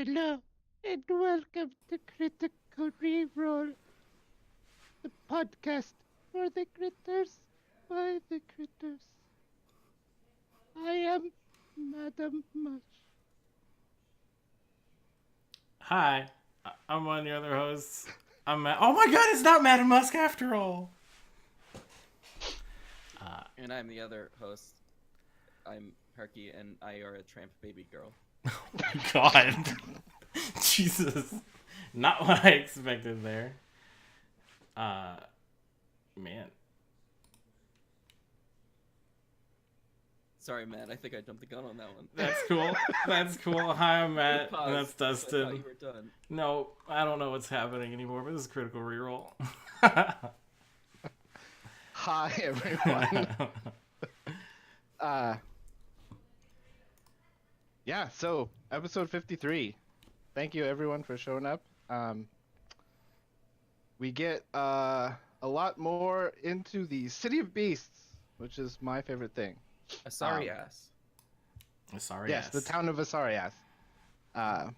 Hello, and welcome to Critical Reroll, the podcast for the critters by the critters. I am Madam Mush. Hi, I'm one of the other hosts. Oh my god, it's not Madam Musk after all. And I'm the other host. I'm Harky, and I are a tramp baby girl. Oh my god. Jesus. Not what I expected there. Man. Sorry, Matt. I think I jumped the gun on that one. That's cool. That's cool. Hi, I'm Matt. Pause, And that's Dustin. I thought you were done. No, I don't know what's happening anymore, but this is Critical Reroll. Hi, everyone. Yeah, so episode 53. Thank you, everyone, for showing up. We get a lot more into the City of Beasts, which is my favorite thing. A sorry ass. Sorry. Yes, the town of Asarias. But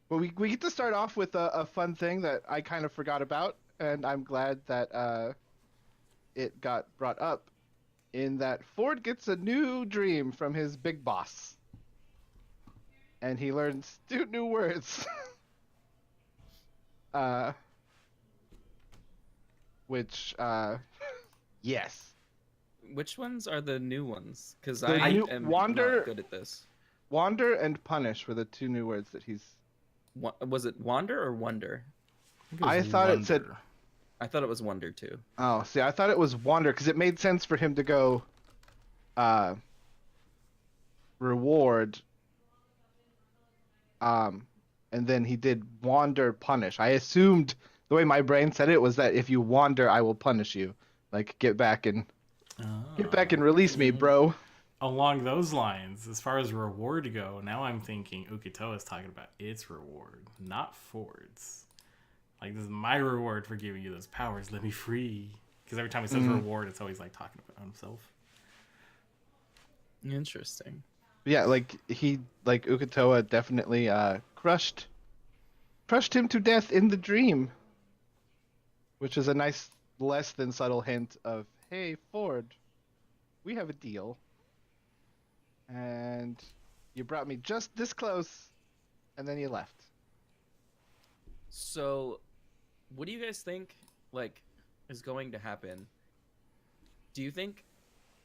we get to start off with a fun thing that I kind of forgot about, and I'm glad that it got brought up, in that Ford gets a new dream from his big boss. And he learns 2 new words. Which, yes. Which ones are the new ones? Because The I new am Wander- not good at this. Wander and punish were the 2 new words that he's... Was it wander or wonder? I thought it said... I thought it was wonder too. Oh, see, I thought it was wander, because it made sense for him to go, reward, and then he did wander, punish. I assumed, the way my brain said it, was that if you wander, I will punish you. Like, get back and release me, bro. Along those lines, as far as reward go, now I'm thinking Ukito is talking about its reward, not Ford's. Like, this is my reward for giving you those powers. Let me free. Because every time he says reward, it's always like talking about himself. Interesting. Yeah, like Ukitoa definitely crushed him to death in the dream, which is a nice, less than subtle hint of, hey, Ford, we have a deal, and you brought me just this close, and then you left. So, what do you guys think, is going to happen? Do you think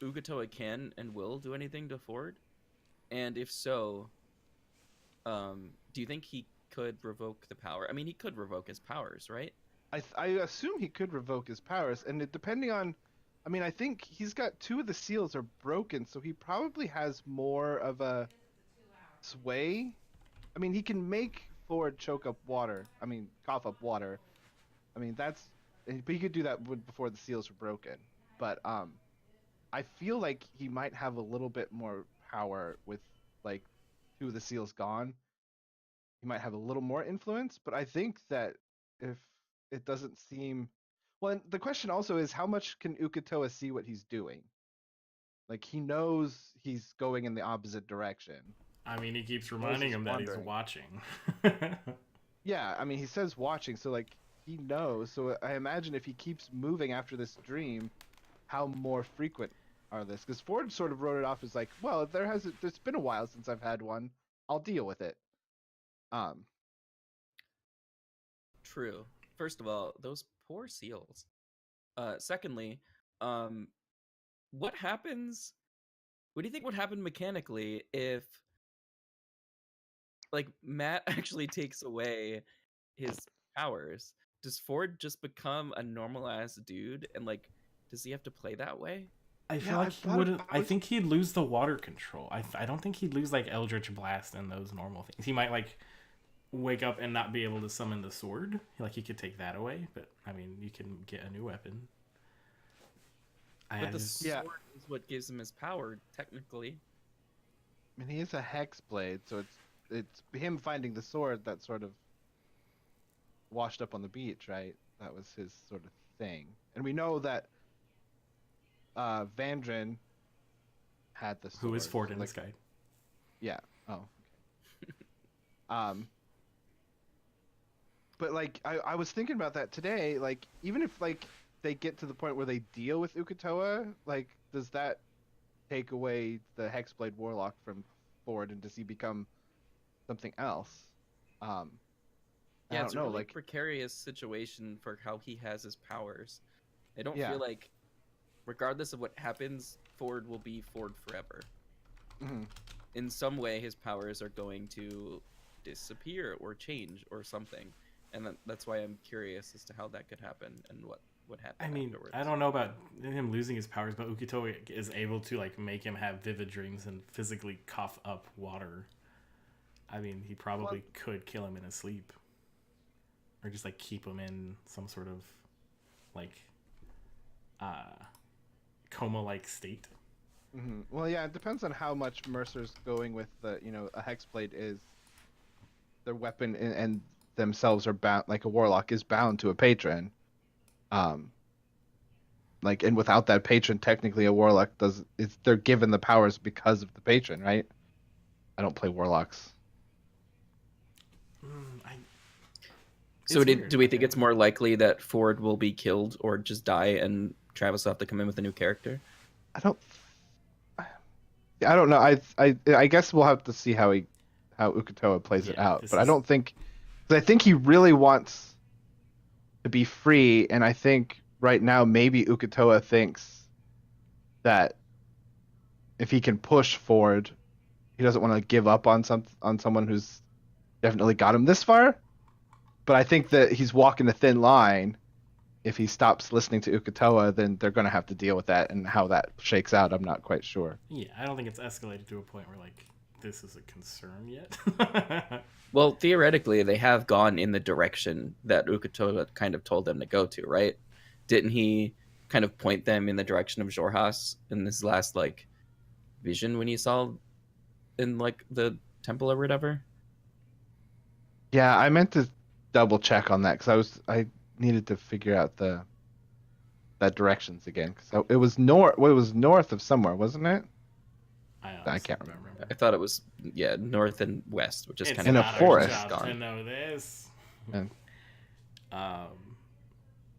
Ukitoa can and will do anything to Ford? And if so, do you think he could revoke the power? I mean, he could revoke his powers, right? I assume he could revoke his powers, and depending on... I mean, I think he's got 2 of the seals are broken, so he probably has more of a sway. I mean, he can make Ford choke up water. I mean, cough up water. I mean, but he could do that before the seals were broken. But I feel like he might have a little bit more power with, 2 of the seals gone. He might have a little more influence, but I think that if it doesn't seem... Well, and the question also is, how much can Ukitoa see what he's doing? Like, he knows he's going in the opposite direction. I mean, he keeps reminding him that he's watching. Yeah, I mean, he says watching, so, he knows. So I imagine if he keeps moving after this dream, how more frequent are this? Because Ford sort of wrote it off as well, there's been a while since I've had one. I'll deal with it. True. First of all, those poor seals. Secondly, what happens? What do you think would happen mechanically if, Matt actually takes away his powers? Does Ford just become a normalized dude, and does he have to play that way? I feel like he wouldn't. I think he'd lose the water control. I don't think he'd lose Eldritch Blast and those normal things. He might wake up and not be able to summon the sword. He could take that away, but I mean, you can get a new weapon. But the sword is what gives him his power, technically. I mean, he is a hex blade, so it's him finding the sword that sort of washed up on the beach, right? That was his sort of thing. And we know that Vandrin had the sword. Who is Ford in this guy? Yeah. Oh, Um, but like I was thinking about that today. Like even if like they get to the point where they deal with Ukatoa, like does that take away the Hexblade Warlock from Ford, and does he become something else? Um, I Yeah, don't it's a know. really Like precarious situation for how he has his powers. I don't yeah. feel like, regardless of what happens, Ford will be Ford forever. Hmm. In some way, his powers are going to disappear or change or something, and that's why I'm curious as to how that could happen and what would I happen mean, afterwards. I don't know about him losing his powers, but Ukito is able to like make him have vivid dreams and physically cough up water. I mean, he Well, probably could kill him in his sleep, or just like keep him in some sort of like uh, coma-like state. well, yeah. It depends on how much Mercer's going with the. A Hexblade is their weapon, and themselves are bound. Like a Warlock is bound to a patron. Um, like and without that patron, technically a Warlock does. It's they're given the powers because of the patron, right? I don't play Warlocks. I, So, it's weird. do we think Okay. it's more likely that Ford will be killed or just die, and Travis will have to come in with a new character? I don't. I don't know. I guess we'll have to see how Ukatoa plays it Yeah, out. this But I is don't think, because I think he really wants to be free, and I think right now maybe Ukatoa thinks that if he can push forward, he doesn't want to give up on someone who's definitely got him this far. But I think that he's walking a thin line. If he stops listening to Ukatoa, then they're going to have to deal with that, and how that shakes out, I'm not quite sure. yeah. I don't think it's escalated to a point where like this is a concern yet. Well, theoretically, they have gone in the direction that Ukatoa kind of told them to go to, right? Didn't he kind of point them in the direction of Jorhas in this last like vision when he saw in like the temple or whatever? Yeah, I meant to double check on that because I needed to figure out the that directions again because it was north. Well, it was north of somewhere, wasn't it? I I honestly can't don't remember. I remember. thought it was north and west, which is It's kind of In a not our where he's forest. job to gone. know this. And Um,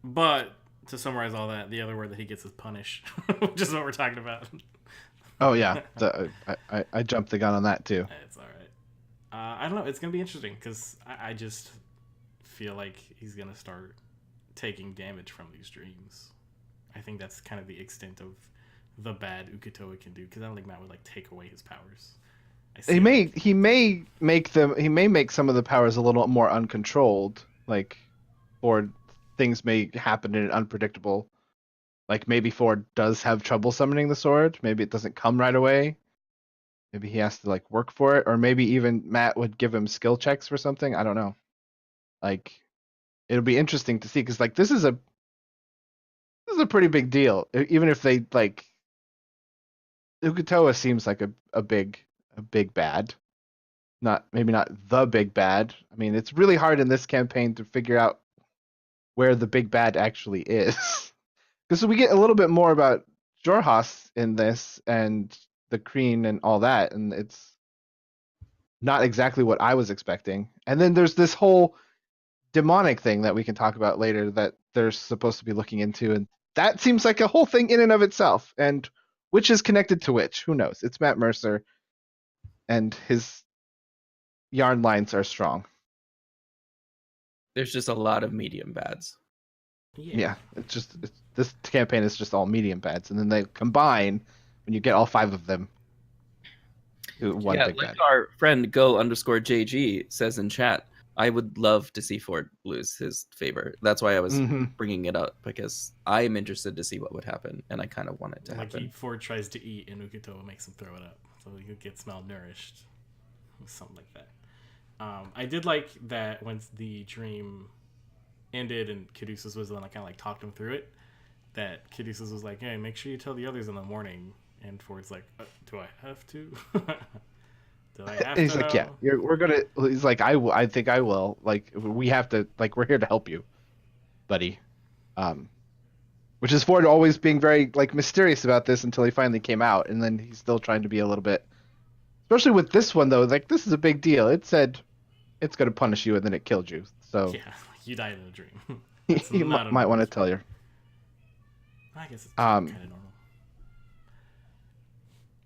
but to summarize all that, the other word that he gets is punish, which is what we're talking about. oh yeah, I jumped the gun on that too. It's all right. I don't know. It's gonna be interesting because I just feel like he's gonna start taking damage from these dreams. I think that's kind of the extent of the bad Ukatoa can do because I don't think Matt would like take away his powers. I see like He may make some of the powers a little more uncontrolled, like or things may happen in an unpredictable. Like maybe Ford does have trouble summoning the sword. Maybe it doesn't come right away. Maybe he has to like work for it, or maybe even Matt would give him skill checks for something. I don't know. Like it'll be interesting to see because like this is a pretty big deal. Even if they like Ukatoa seems like a big bad. Not maybe not the big bad. I mean, it's really hard in this campaign to figure out where the big bad actually is. Because we get a little bit more about Jorhas in this and the Kreen and all that, and it's not exactly what I was expecting. And then there's this whole demonic thing that we can talk about later that they're supposed to be looking into, and that seems like a whole thing in and of itself. And which is connected to which? Who knows? It's Matt Mercer, and his yarn lines are strong. There's just a lot of medium bads. yeah. Yeah, this campaign is just all medium bads, and then they combine when you get all 5 of them. One Yeah, big like bad. our friend go_JG says in chat, I would love to see Ford lose his favor. That's why I was Mm-hmm. bringing it up because I am interested to see what would happen, and I kind of want it to Like happen. Ford tries to eat and Ukitoa makes him throw it up, so he gets malnourished, something like that. I did like that once the dream ended and Caduceus was the one that kind of like talked him through it. That Caduceus was like, "Hey, make sure you tell the others in the morning." And Ford's like, "Do I have to? Do I have He's to like, know?" yeah, we're gonna. He's like, I think I will. Like, we have to. Like, we're here to help you, buddy. Which is Ford always being very like mysterious about this until he finally came out, and then he's still trying to be a little bit. Especially with this one though, like this is a big deal. It said it's gonna punish you, and then it killed you. So Yeah, you died in a dream. That's you not a might want normal to tell your. I guess it's Um, kind of normal.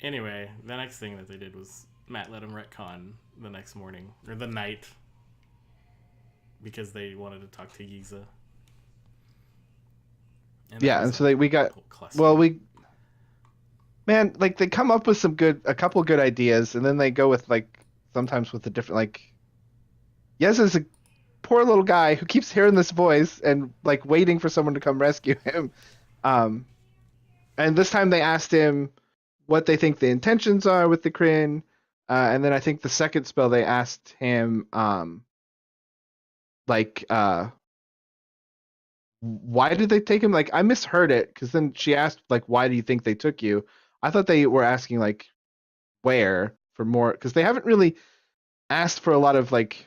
Anyway, the next thing that they did was Matt let him retcon the next morning or the night because they wanted to talk to Giza. yeah, and so we got. cluster. Well, man, like they come up with a couple good ideas, and then they go with like sometimes with the different like. Yes, is a poor little guy who keeps hearing this voice and like waiting for someone to come rescue him. Um, and this time they asked him what they think the intentions are with the Kryn. And then I think the second spell they asked him like why did they take him? Like I misheard it because then she asked like why do you think they took you? I thought they were asking like where for more because they haven't really asked for a lot of like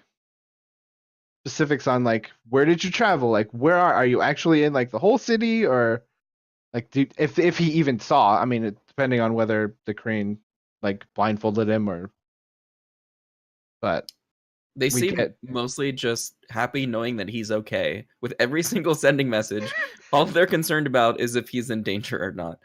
specifics on like where did you travel? Like where are you actually in like the whole city or like if he even saw? I mean, depending on whether the Crane like blindfolded him or but They we seem get mostly just happy knowing that he's okay. With every single sending message, all they're concerned about is if he's in danger or not.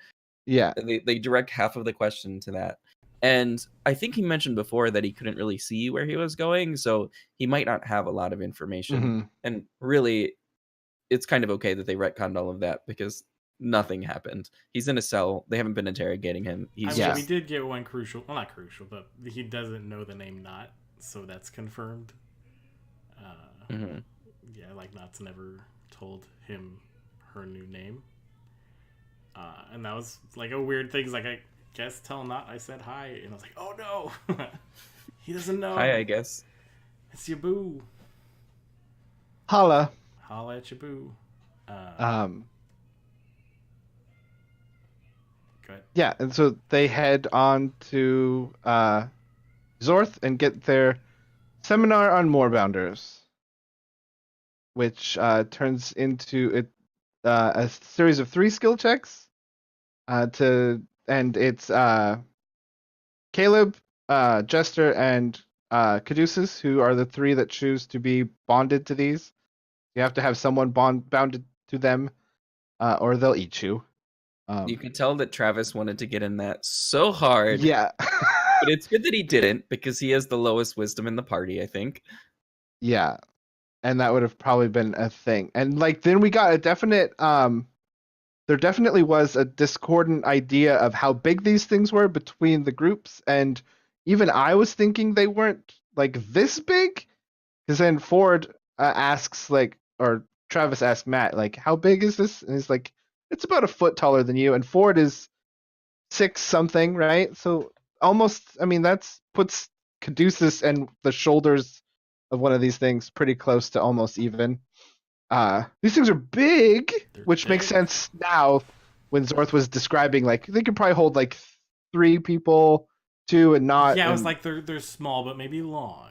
yeah. They direct half of the question to that. And I think he mentioned before that he couldn't really see where he was going, so he might not have a lot of information. Mm-hmm. And really, it's kind of okay that they retconned all of that because nothing happened. He's in a cell. They haven't been interrogating him. He's I mean, Yeah. we did get one crucial. Well, not crucial, but he doesn't know the name Not, so that's confirmed. Mhm. Yeah, like Not's never told him her new name. And that was like a weird thing. Like, I guess tell Not I said hi. And I was like, oh no. He doesn't know. Hi, I guess. It's your boo. Holla. Holla at your boo. Um. Go ahead. Yeah, and so they head on to Zorth and get their seminar on Moorbounders, which turns into a series of 3 skill checks. And it's Caleb, Jester, and Caduceus, who are the 3 that choose to be bonded to these. You have to have someone bounded to them, or they'll eat you. You could tell that Travis wanted to get in that so hard. Yeah. But it's good that he didn't because he has the lowest wisdom in the party, I think. Yeah. And that would have probably been a thing. And like then we got a definite there definitely was a discordant idea of how big these things were between the groups, and even I was thinking they weren't like this big because then Ford asks like or Travis asks Matt like how big is this, and he's like it's about a foot taller than you, and Ford is 6 something, right? So almost, I mean, that's puts Caduceus and the shoulders of one of these things pretty close to almost even. These things are big, They're which makes thick. sense now when Zorth was describing like they could probably hold like 3 people, 2 and not. Yeah, it was and, like they're small but maybe long.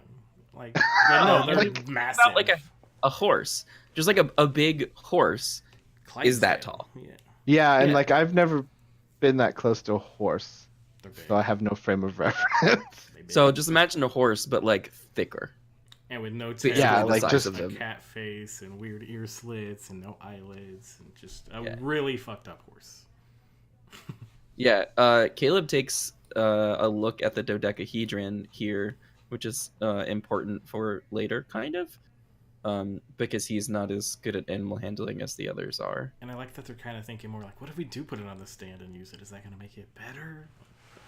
Like, but no, they're like, massive. Not like a horse. Just like a big horse is that Clydesdale. tall. Yeah, yeah, and Yeah. like I've never been that close to a horse, they're big. so I have no frame of reference. They big. So just imagine a horse, but like thicker. and with no Basically tail, Yeah, the like, size just of a them. cat face and weird ear slits and no eyelids and just a Yeah. really fucked up horse. Yeah, Caleb takes a look at the dodecahedron here, which is important for later, kind of, because he's not as good at animal handling as the others are. And I like that they're kind of thinking more like, what if we do put it on the stand and use it? Is that going to make it better?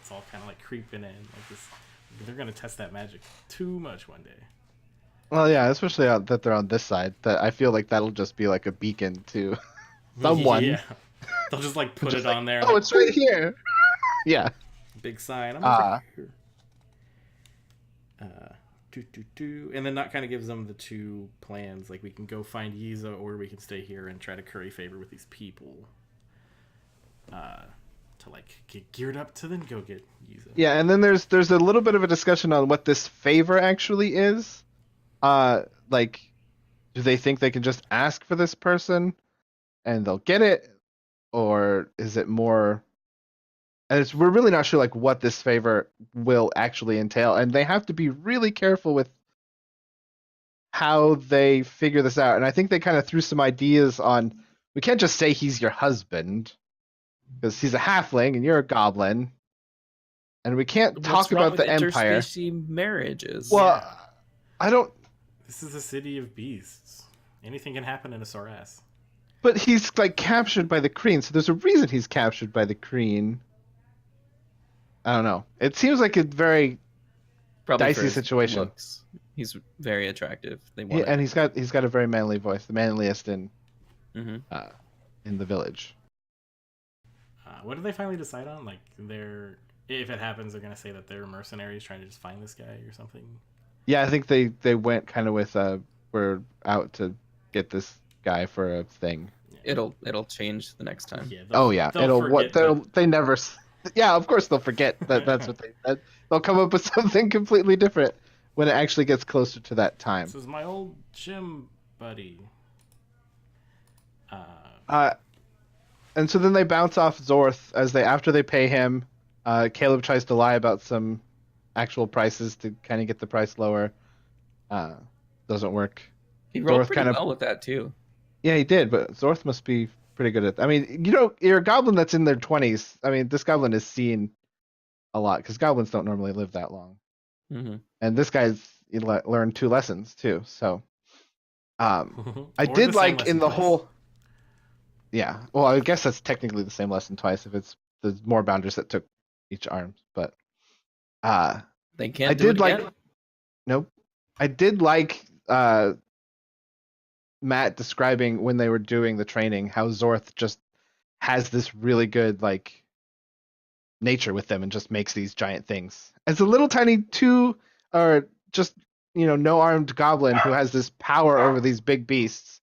It's all kind of like creeping in. Like this, they're going to test that magic too much one day. Well, yeah, especially that they're on this side. That I feel like that'll just be like a beacon to someone. Yeah. They'll just like put Just it like, on there. oh, like, it's right here. Yeah. big sign. I'm over here. And then that kind of gives them the 2 plans. Like we can go find Yiza, or we can stay here and try to curry favor with these people. To like get geared up to then go get Yiza. Yeah, and then there's a little bit of a discussion on what this favor actually is. Like, do they think they can just ask for this person and they'll get it, or is it more? And we're really not sure like what this favor will actually entail, and they have to be really careful with how they figure this out. And I think they kind of threw some ideas on. We can't just say he's your husband because he's a halfling and you're a goblin, and we can't talk What's wrong about with the Empire. interspecies marriages? Well, Yeah. I don't. This is a city of beasts. Anything can happen in a Soras. But he's like captured by the Kreen, so there's a reason he's captured by the Kreen. I don't know. It seems like a very Probably for dicey his situation. looks. He's very attractive. They Yeah, want and he's got a very manly voice, the manliest Mm-hmm. in the village. What did they finally decide on? Like, if it happens, they're gonna say that they're mercenaries trying to just find this guy or something. Yeah, I think they went kind of with we're out to get this guy for a thing. It'll change the next time. Yeah. Oh yeah, they'll forget they never. Yeah, of course they'll forget that. That's what they'll come up with something completely different when it actually gets closer to that time. This is my old gym buddy. And so then they bounce off Zorth after they pay him. Caleb tries to lie about some actual prices to kind of get the price lower. Doesn't work. He rolled Zorth pretty kind of- well with that too. Yeah, he did, but Zorth must be pretty good at. I mean, you're a goblin that's in their 20s. I mean, this goblin has seen a lot because goblins don't normally live that long. Mm-hmm. And this guy's learned 2 lessons too. So, I Or did the same like lesson in the twice. whole. Yeah, well, I guess that's technically the same lesson twice if it's the more bounders that took each arm. But They can't I do did it like. again. Nope. I did like Matt describing when they were doing the training how Zorth just has this really good like nature with them and just makes these giant things. As a little tiny or just no armed goblin who has this power over these big beasts.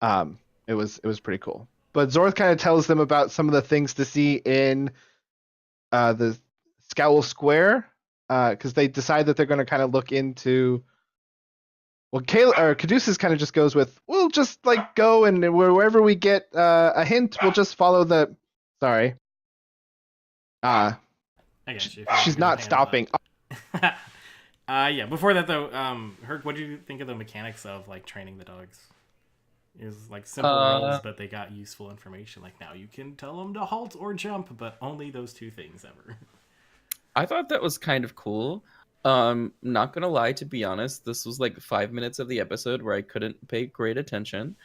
It was pretty cool. But Zorth kind of tells them about some of the things to see in the Scowl Square because they decide that they're going to kind of look into. Well, Caduceus kind of just goes with, we'll just like go and wherever we get a hint, we'll just follow the. Sorry. I got you. She's not stopping. Yeah. Before that, though, Herc, what do you think of the mechanics of like training the dogs? It was like simple rules, but they got useful information. Like now you can tell them to halt or jump, but only those 2 things ever. I thought that was kind of cool. Not gonna lie, to be honest, this was like 5 minutes of the episode where I couldn't pay great attention.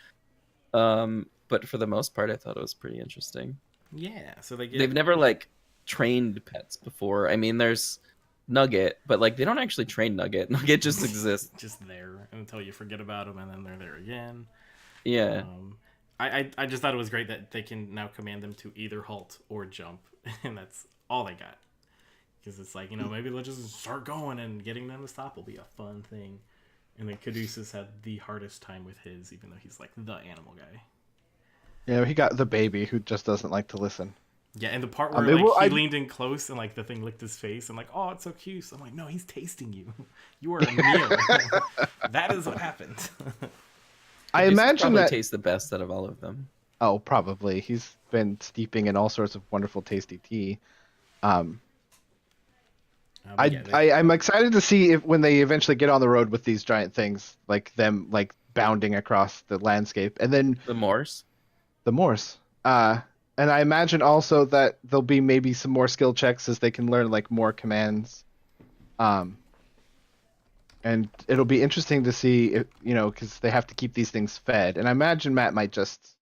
But for the most part, I thought it was pretty interesting. Yeah. So They've never like trained pets before. I mean, there's Nugget, but like they don't actually train Nugget. Nugget just exists. just there until you forget about them, and then they're there again. Yeah. I just thought it was great that they can now command them to either halt or jump, and that's all they got. Because it's like, maybe let's just start going, and getting them to stop will be a fun thing. And then Caduceus had the hardest time with his, even though he's like the animal guy. Yeah, he got the baby who just doesn't like to listen. Yeah, and the part where he leaned in close and like the thing licked his face and like, oh, it's so cute. So I'm like, no, he's tasting you. You are a meal. That is what happened. I imagine that tastes the best out of all of them. Oh, probably. He's been steeping in all sorts of wonderful, tasty tea. I'm excited to see if when they eventually get on the road with these giant things, like them like bounding across the landscape, and then the Morse. And I imagine also that there'll be maybe some more skill checks as they can learn like more commands. And it'll be interesting to see if, because they have to keep these things fed. And I imagine Matt might just,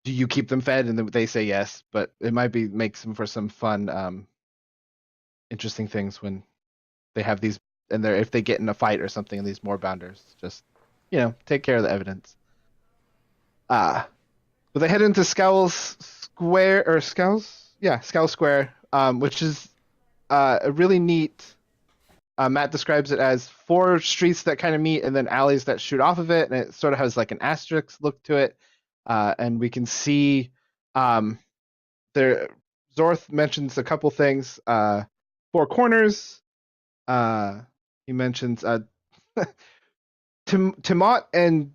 do you keep them fed? And they say yes, but it might make for some fun, interesting things when they have these, and if they get in a fight or something, and these more bounders, just, take care of the evidence. But they head into Scowl Square, which is a really neat. Matt describes it as 4 streets that kind of meet and then alleys that shoot off of it, and it sort of has like an asterisk look to it. And we can see there. Zorth mentions a couple things. 4 corners. He mentions Timot and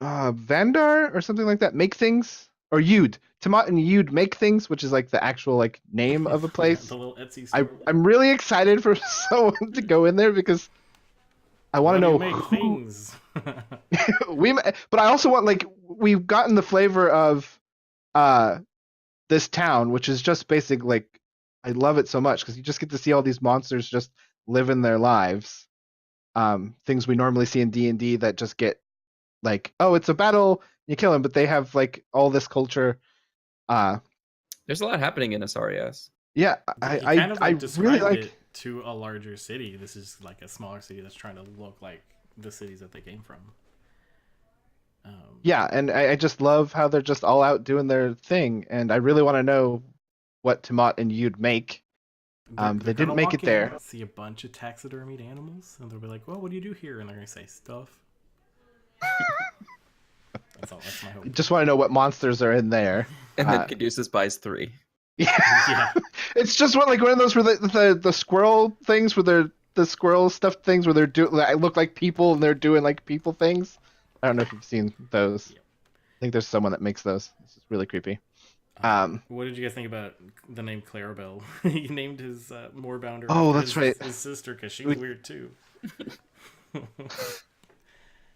Vandar or something like that make things, or Yud. Timot and Yud make things, which is like the actual like name of a place. The little Etsy store. I'm really excited for someone to go in there because I want How to do you know make who things? but I also want like we've gotten the flavor of uh this town, which is just basic. Like I love it so much because you just get to see all these monsters just living their lives. Things we normally see in D&D that just get like, oh, it's a battle, you kill him, but they have like all this culture. Uh, There's a lot happening in Asarias. yeah, He kind of I like really described like. it to a larger city. This is like a smaller city that's trying to look like the cities that they came from. Yeah, and I just love how they're just all out doing their thing, and I really want to know what Tiamat and you'd make. They're They gonna didn't make walk it in, there. see a bunch of taxidermied animals, and they'll be like, "Well, what do you do here?" And they're gonna say stuff. That's all. That's my hope. Just want to know what monsters are in there. And then Caduceus buys 3. Yeah. It's just what like one of those where the squirrel things where they're the squirrel stuffed things where they're doing I look like people and they're doing like people things. I don't know if you've seen those. Yep. I think there's someone that makes those. It's just really creepy. What did you guys think about the name Clarabelle? He named his moorbounder Oh, after that's right. his sister because she's We- weird too.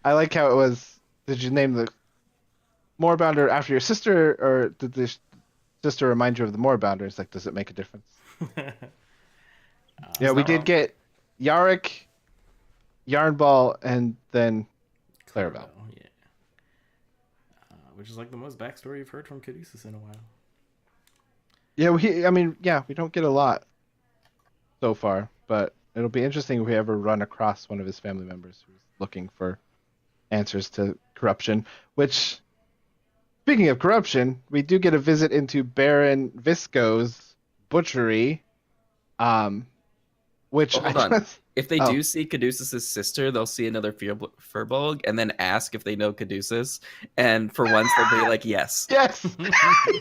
I like how it was. Did you name the moorbounder after your sister, or did the sister remind you of the moorbounder? It's like, does it make a difference? Yeah, we not did wrong. get Yarick, Yarnball, and then Clarabelle. Yeah. Which is like the most backstory you've heard from Caduceus in a while. Yeah, we don't get a lot so far, but it'll be interesting if we ever run across one of his family members who's looking for answers to corruption. Which, speaking of corruption, we do get a visit into Baron Visco's butchery, which Oh, hold I on. just, If they Oh. do see Caduceus' sister, they'll see another Furbolg and then ask if they know Caduceus. And for once, they'll be like, yes. yes,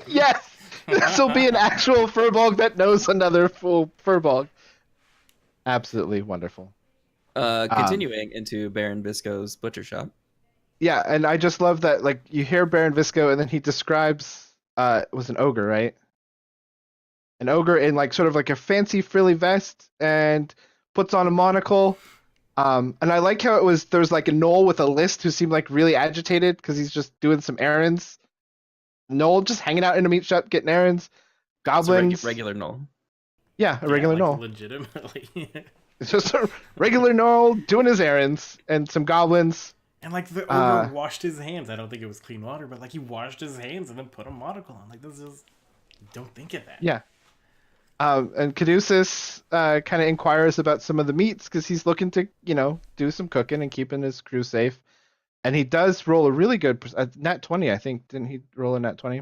yes, this will be an actual furbolg that knows another full furbolg. Absolutely wonderful. Continuing into Baron Visco's butcher shop. Yeah, and I just love that, like, you hear Baron Visco, and then he describes, it was an ogre, right? An ogre in, like, sort of like a fancy frilly vest, and puts on a monocle. And I like how there was, like, a gnoll with a list who seemed, like, really agitated, because he's just doing some errands. Gnoll just hanging out in a meat shop, getting errands. It's a Goblins. regular Null. Yeah, a regular like, gnoll. legitimately. It's just a regular gnoll doing his errands, and some goblins. And like the ogre washed his hands. I don't think it was clean water, but like he washed his hands and then put a monocle on. Like this is, you don't think of that. Yeah. And Caduceus kind of inquires about some of the meats because he's looking to, do some cooking and keeping his crew safe. And he does roll a really good nat 20, I think. Didn't he roll a nat 20?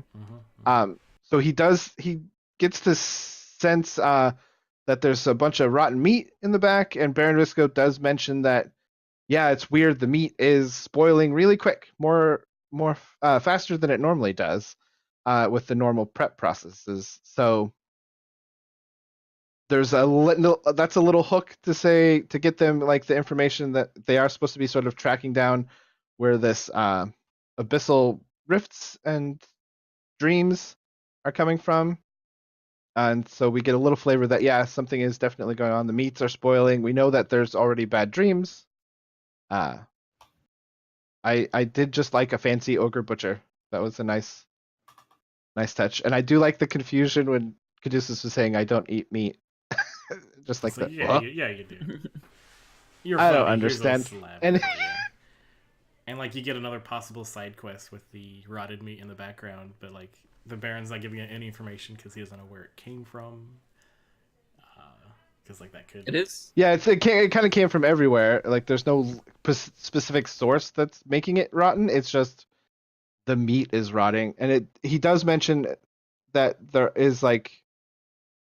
Mm-hmm. So he gets this sense that there's a bunch of rotten meat in the back, and Baron Visco does mention that, yeah, it's weird. The meat is spoiling really quick, more faster than it normally does, with the normal prep processes. So there's that's a little hook to get them like the information that they are supposed to be sort of tracking down where this abyssal rifts and dreams are coming from. And so we get a little flavor that, yeah, something is definitely going on. The meats are spoiling. We know that there's already bad dreams. I did just like a fancy ogre butcher. That was a nice touch. And I do like the confusion when Caduceus was saying, I don't eat meat. Just like that. Yeah, you do. You're I don't funny. understand. Here's a slab. And And like you get another possible side quest with the rotted meat in the background, but like the Baron's not giving you any information because he doesn't know where it came from. Because like that could. It is. yeah, it kind of came from everywhere. Like there's no specific source that's making it rotten. It's just the meat is rotting. And he does mention that there is like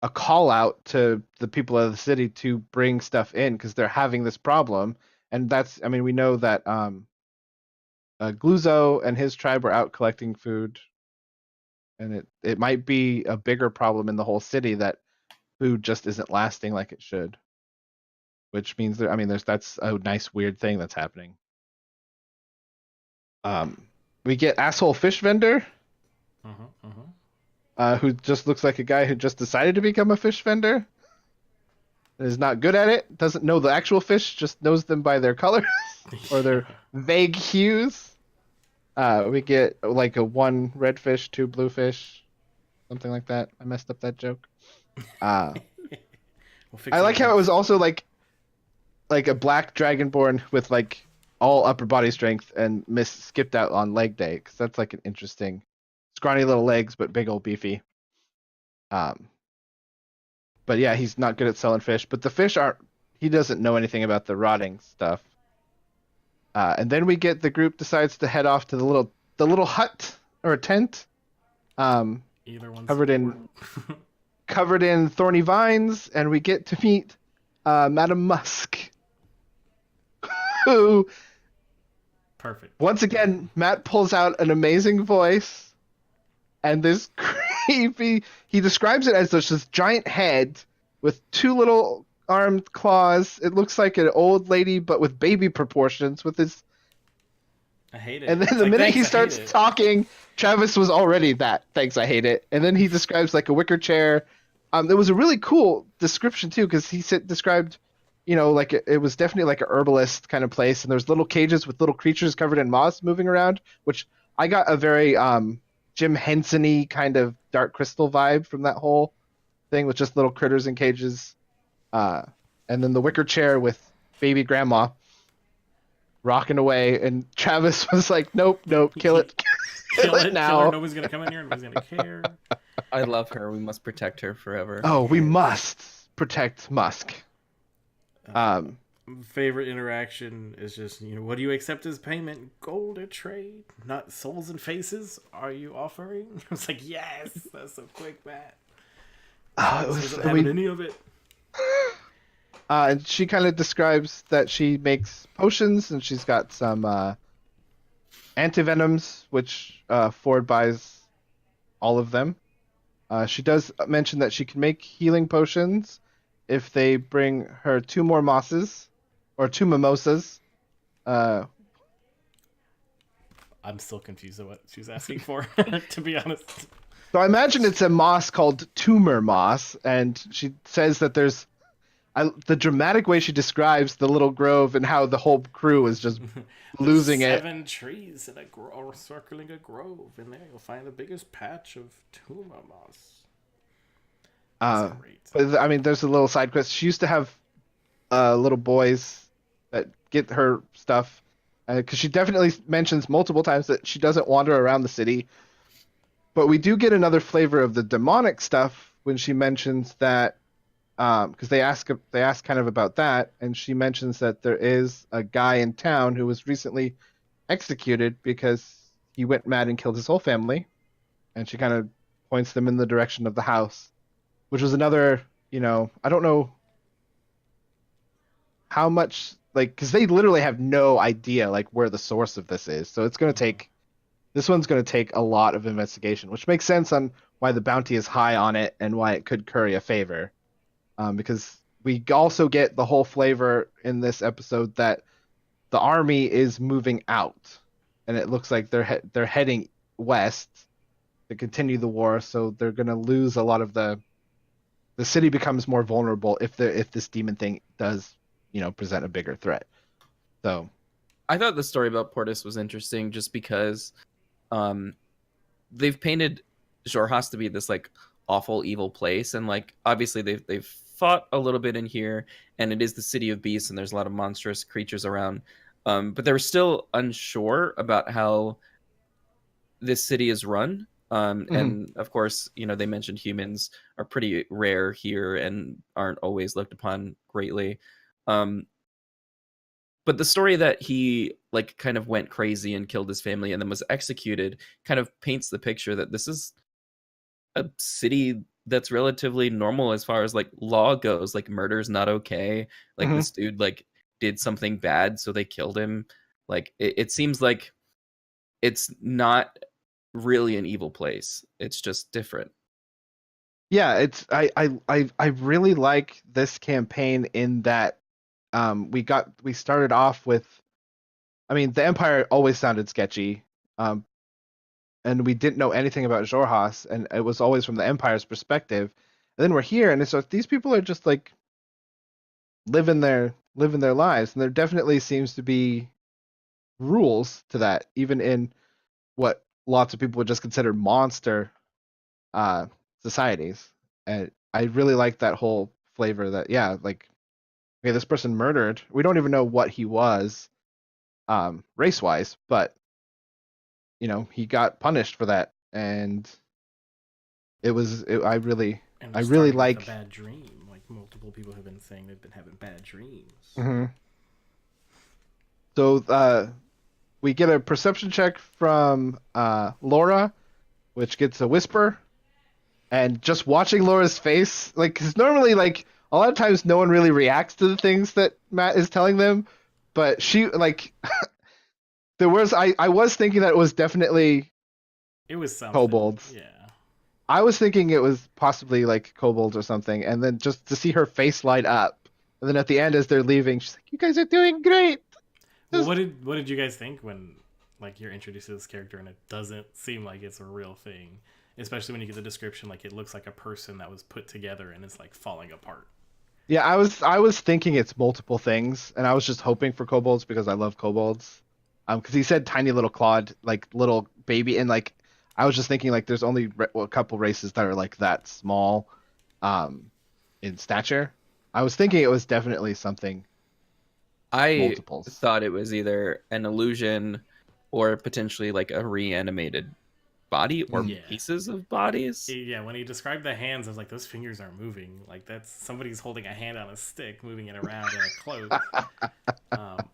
a call out to the people of the city to bring stuff in because they're having this problem. And we know that Gluzo and his tribe are out collecting food, and it might be a bigger problem in the whole city that food just isn't lasting like it should, which means that's a nice weird thing that's happening. We get asshole fish vendor, who just looks like a guy who just decided to become a fish vendor. and is not good at it. Doesn't know the actual fish, just knows them by their colors or their vague hues. We get like a 1 red fish, 2 blue fish, something like that. I messed up that joke. Uh, We'll fix I it like in how it was post. also like a black dragonborn with like all upper body strength and skipped out on leg day because that's like an interesting, scrawny little legs but big old beefy. Um, but yeah, he's not good at selling fish. But the fish aren't. He doesn't know anything about the rotting stuff. And then we get the group decides to head off to the little hut or a tent, um, Either one's covered important. in covered in thorny vines, and we get to meet Madame Musk, who Perfect. once again Matt pulls out an amazing voice and this creepy. He describes it as this giant head with 2 little armed claws. It looks like an old lady, but with baby proportions. With his, I hate it. and then It's the like, minute thanks, he I hate starts it. talking, Travis was already that. Thanks, I hate it. And then he describes like a wicker chair. There was a really cool description too, because described, like it was definitely like a herbalist kind of place, and there's little cages with little creatures covered in moss moving around, which I got a very Jim Henson-y kind of Dark Crystal vibe from that whole thing with just little critters in cages. Uh, and then the wicker chair with baby grandma rocking away, and Travis was like, "Nope, nope, kill it, Kill it, kill her. now." Nobody's gonna come in here. Nobody's gonna care. I love her. We must protect her forever. Oh, we Yes. must protect Musk. Um, Favorite interaction is just, what do you accept as payment? Gold or trade? Not souls and faces? Are you offering? I was like, yes, that's so quick, Matt. it This was, isn't having any of it. and she kind of describes that she makes potions, and she's got some antivenoms, which Ford buys all of them. She does mention that she can make healing potions if they bring her 2 more mosses or 2 mimosas. I'm still confused at what she's asking for, to be honest. So I imagine it's a moss called tumor moss, and she says that the dramatic way she describes the little grove and how the whole crew is just losing it. 7 trees in circling a grove. In there, you'll find the biggest patch of tumor moss. That's great. But I mean, there's a little side quest. She used to have little boys that get her stuff, because she definitely mentions multiple times that she doesn't wander around the city. But we do get another flavor of the demonic stuff when she mentions that, because they ask kind of about that, and she mentions that there is a guy in town who was recently executed because he went mad and killed his whole family, and she kind of points them in the direction of the house, which was another, I don't know how much, like, because they literally have no idea like where the source of this is, so this one's going to take a lot of investigation, which makes sense on why the bounty is high on it and why it could curry a favor, because we also get the whole flavor in this episode that the army is moving out, and it looks like they're heading west to continue the war, so they're going to lose a lot of the city becomes more vulnerable if this demon thing does, present a bigger threat. So I thought the story about Portis was interesting just because they've painted Xhorhas to be this like awful evil place, and like obviously they've fought a little bit in here, and it is the city of beasts, and there's a lot of monstrous creatures around, but they were still unsure about how this city is run. And of course, they mentioned humans are pretty rare here and aren't always looked upon greatly. But the story that he like kind of went crazy and killed his family and then was executed kind of paints the picture that this is a city that's relatively normal as far as like law goes. Like murder's not okay. Like this dude like did something bad, so they killed him. Like it seems like it's not really an evil place. It's just different. yeah, I really like this campaign in that we started off with, I mean, the Empire always sounded sketchy, and we didn't know anything about Xhorhas, and it was always from the Empire's perspective. And then we're here, and it's like these people are just like living their lives, and there definitely seems to be rules to that, even in what lots of people would just consider monster uh, societies. And I really like that whole flavor that, yeah, like, okay, this person murdered. We don't even know what he was, race wise, but he got punished for that, and And I it really started with a like. bad dream. Like multiple people have been saying they've been having bad dreams. Mhm. So we get a perception check from Laura, which gets a whisper, and just watching Laura's face, like, because normally, like, a lot of times no one really reacts to the things that Matt is telling them, but she, like, I was thinking that it was definitely It was something. kobolds. Yeah. I was thinking it was possibly like kobolds or something, and then just to see her face light up, and then at the end as they're leaving, she's like, "You guys are doing great." Well, Just, what did you guys think when like you're introduced to this character and it doesn't seem like it's a real thing? Especially when you get the description, like it looks like a person that was put together and is like falling apart. yeah, I was thinking it's multiple things, and I was just hoping for kobolds because I love kobolds. Because he said tiny little clawed, like little baby, and like I was just thinking like there's only a couple races that are like that small, um, in stature. I was thinking it was definitely something I multiples. thought it was either an illusion or potentially like a reanimated body or Yeah. pieces of bodies. Yeah, when he described the hands, I was like, those fingers aren't moving. Like that's somebody's holding a hand on a stick, moving it around in a cloak.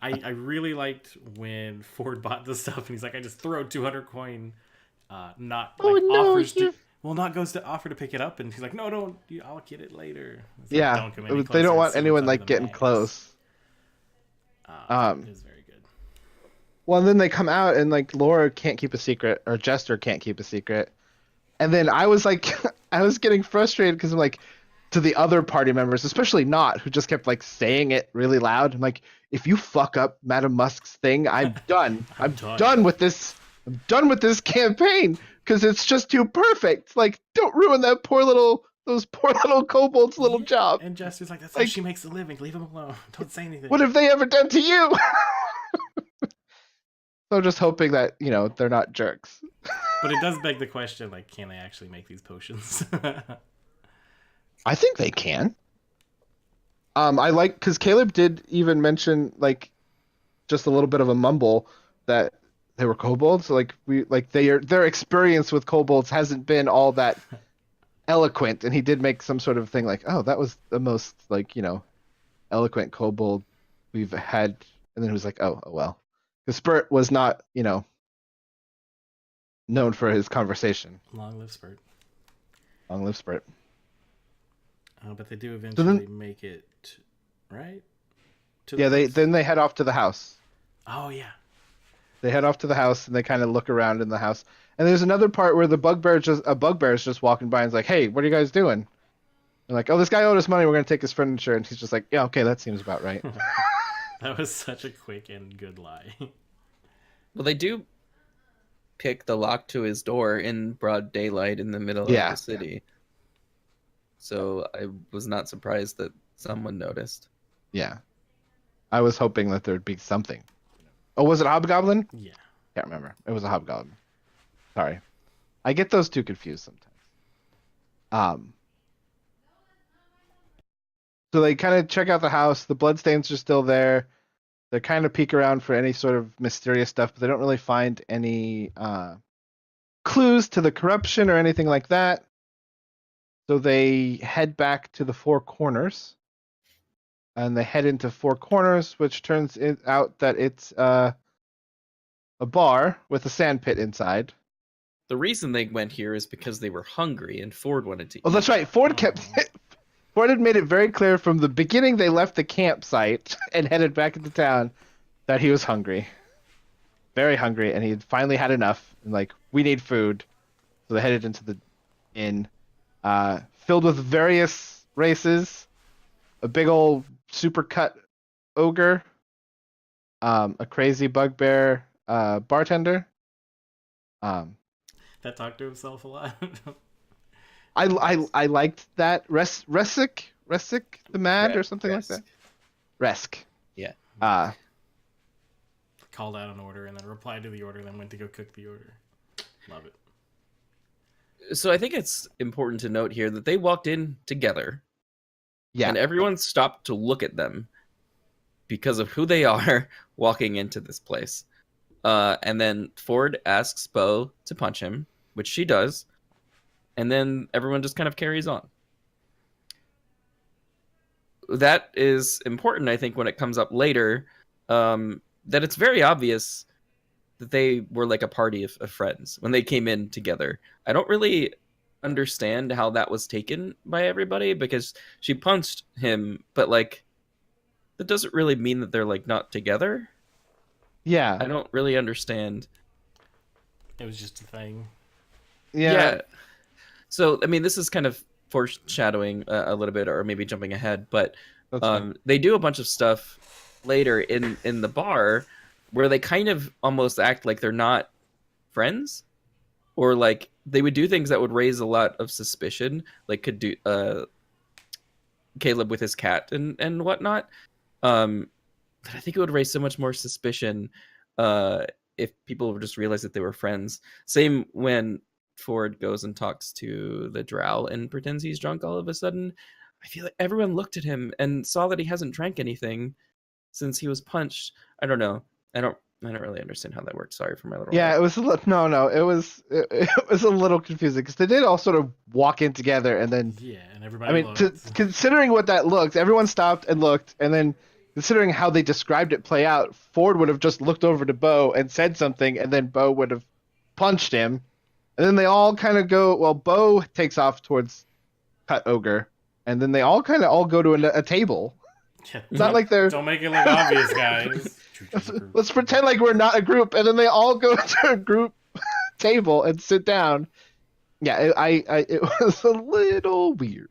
I really liked when Ford bought the stuff and he's like, I just throw 200 coin. Not Oh like no, offers you. to. Well, not goes to offer to pick it up, and he's like, "No, don't. I'll get it later." It's like, Yeah, don't come any they closer don't and want see anyone what's under like the getting bags. close. It was very good. Well, and then they come out and like Laura can't keep a secret, or Jester can't keep a secret. And then I was like, I was getting frustrated because I'm like, to the other party members, especially not, who just kept like saying it really loud. I'm like, if you fuck up Madame Musk's thing, I'm done. I'm done with this. I'm done with this campaign because it's just too perfect. Like, don't ruin those poor little kobolds' little Yeah. job. And Jester's like, "That's how Like, she makes a living. Leave him alone. Don't say anything." what have they ever done to you? So I'm just hoping that they're not jerks. But it does beg the question, like, can they actually make these potions? I think they can. I like because Caleb did even mention like just a little bit of a mumble that they were kobolds. Like their experience with kobolds hasn't been all that eloquent, and he did make some sort of thing like, oh, that was the most like eloquent kobold we've had, and then he was like, oh well, because Spurt was not known for his conversation. Long live Spurt. Long live Spurt. But they do So eventually then, make it, right? yeah, they head off to the house. Oh yeah. They head off to the house and they kind of look around in the house. And there's another part where a bugbear is just walking by and is like, "Hey, what are you guys doing?" They're like, "Oh, this guy owed us money. We're gonna take his furniture." And he's just like, "Yeah, okay, that seems about right." That was such a quick and good lie. Well, they do pick the lock to his door in broad daylight in the middle of the city. So I was not surprised that someone noticed. Yeah, I was hoping that there'd be something. Oh, was it a hobgoblin? Yeah. Can't remember. It was a hobgoblin. Sorry, I get those two confused sometimes. So they kind of check out the house. The bloodstains are still there. They kind of peek around for any sort of mysterious stuff, but they don't really find any clues to the corruption or anything like that. So they head back to the Four Corners. And they head into Four Corners, which turns out that it's a bar with a sandpit inside. The reason they went here is because they were hungry and Ford wanted to eat. Oh, that's right. Ford had made it very clear from the beginning they left the campsite and headed back into town that he was hungry. Very hungry, and he had finally had enough. And like, we need food. So they headed into the inn, filled with various races. A big old supercut ogre, a crazy bugbear bartender. That talked to himself a lot. I liked that Resic the Mad or something like that. Resk. Yeah. Called out an order and then replied to the order, then went to go cook the order. Love it. So I think it's important to note here that they walked in together. Yeah. And everyone stopped to look at them because of who they are walking into this place. And then Ford asks Bo to punch him, which she does. And then everyone just kind of carries on. That is important, I think, when it comes up later, that it's very obvious that they were like a party of friends when they came in together. I don't really understand how that was taken by everybody, because she punched him, but like that doesn't really mean that they're like not together. Yeah. I don't really understand. It was just a thing. Yeah. So I mean, this is kind of foreshadowing a little bit, or maybe jumping ahead, but they do a bunch of stuff later in the bar where they kind of almost act like they're not friends, or like they would do things that would raise a lot of suspicion, like could do Caleb with his cat and whatnot. But I think it would raise so much more suspicion if people would just realize that they were friends. Same when Ford goes and talks to the drow and pretends he's drunk all of a sudden. I feel like everyone looked at him and saw that he hasn't drank anything since he was punched. I don't know. I don't really understand how that worked. Sorry for my little. Yeah, it was a little, it was a little confusing because they did all sort of walk in together and then. Yeah, and everybody. I mean, considering what that looked, everyone stopped and looked, and then considering how they described it play out, Ford would have just looked over to Bo and said something, and then Bo would have punched him, and then they all kind of go. Well, Bo takes off towards Cut Ogre, and then they all go to a table. Yeah, it's not like they're. Don't make it look obvious, guys. Let's pretend like we're not a group, and then they all go to a group table and sit down. Yeah, it was a little weird,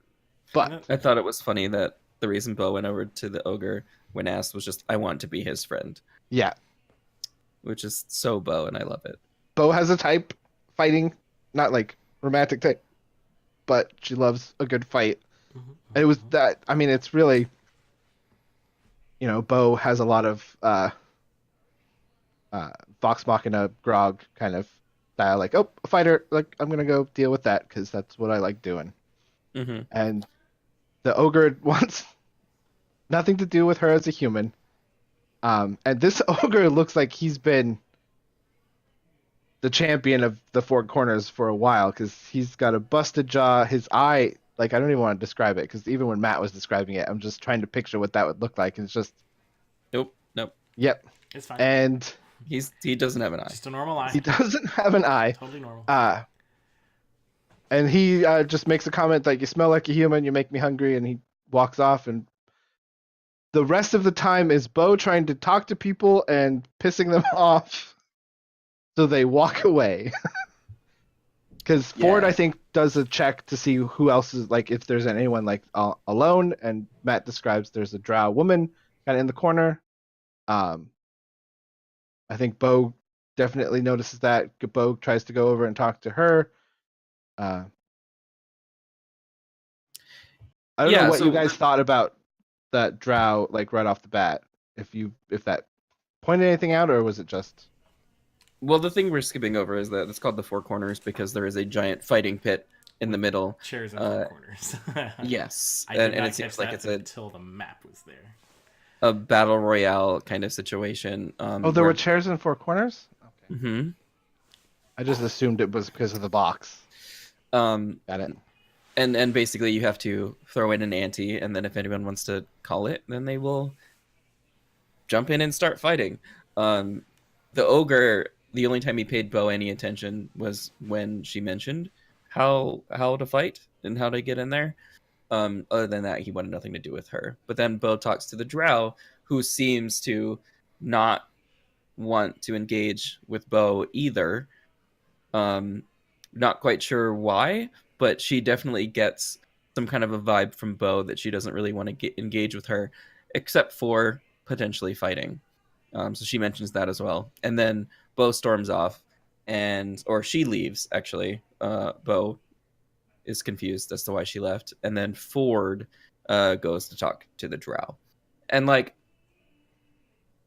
but I thought it was funny that the reason Bo went over to the ogre when asked was just, I want to be his friend. Yeah, which is so Bo, and I love it. Bo has a type, fighting, not like romantic type, but she loves a good fight. Mm-hmm. And it was that. I mean, it's really. Bo has a lot of Vox Machina Grog kind of style, like, oh, a fighter, like, I'm going to go deal with that because that's what I like doing. Mm-hmm. And the ogre wants nothing to do with her as a human. And this ogre looks like he's been the champion of the Four Corners for a while because he's got a busted jaw, his eye. Like, I don't even want to describe it because even when Matt was describing it, I'm just trying to picture what that would look like. And it's just. Nope. Yep. It's fine. And he doesn't have an eye. Just a normal eye. He doesn't have an eye. Totally normal. And he just makes a comment like, you smell like a human, you make me hungry, and he walks off. And the rest of the time is Bo trying to talk to people and pissing them off so they walk away. Because Ford, I think, does a check to see who else is, like, if there's anyone, like, alone. And Matt describes there's a drow woman kind of in the corner. I think Bo definitely notices that. Bo tries to go over and talk to her. I don't know what you guys thought about that drow, like, right off the bat. If that pointed anything out, or was it just... Well, the thing we're skipping over is that it's called the Four Corners because there is a giant fighting pit in the middle. Chairs in four corners. Yes, and it seems like it's until the map was there. A battle royale kind of situation. There were chairs in four corners? Okay. Mm-hmm. I just assumed it was because of the box. Got it. And basically you have to throw in an ante, and then if anyone wants to call it, then they will jump in and start fighting. The ogre, the only time he paid Bo any attention was when she mentioned how to fight and how to get in there. Other than that, he wanted nothing to do with her. But then Bo talks to the drow, who seems to not want to engage with Bo either. Not quite sure why, but she definitely gets some kind of a vibe from Bo that she doesn't really want to engage with her, except for potentially fighting. So she mentions that as well. And then Bo storms off, or she leaves, actually. Bo is confused as to why she left. And then Ford goes to talk to the drow. And, like,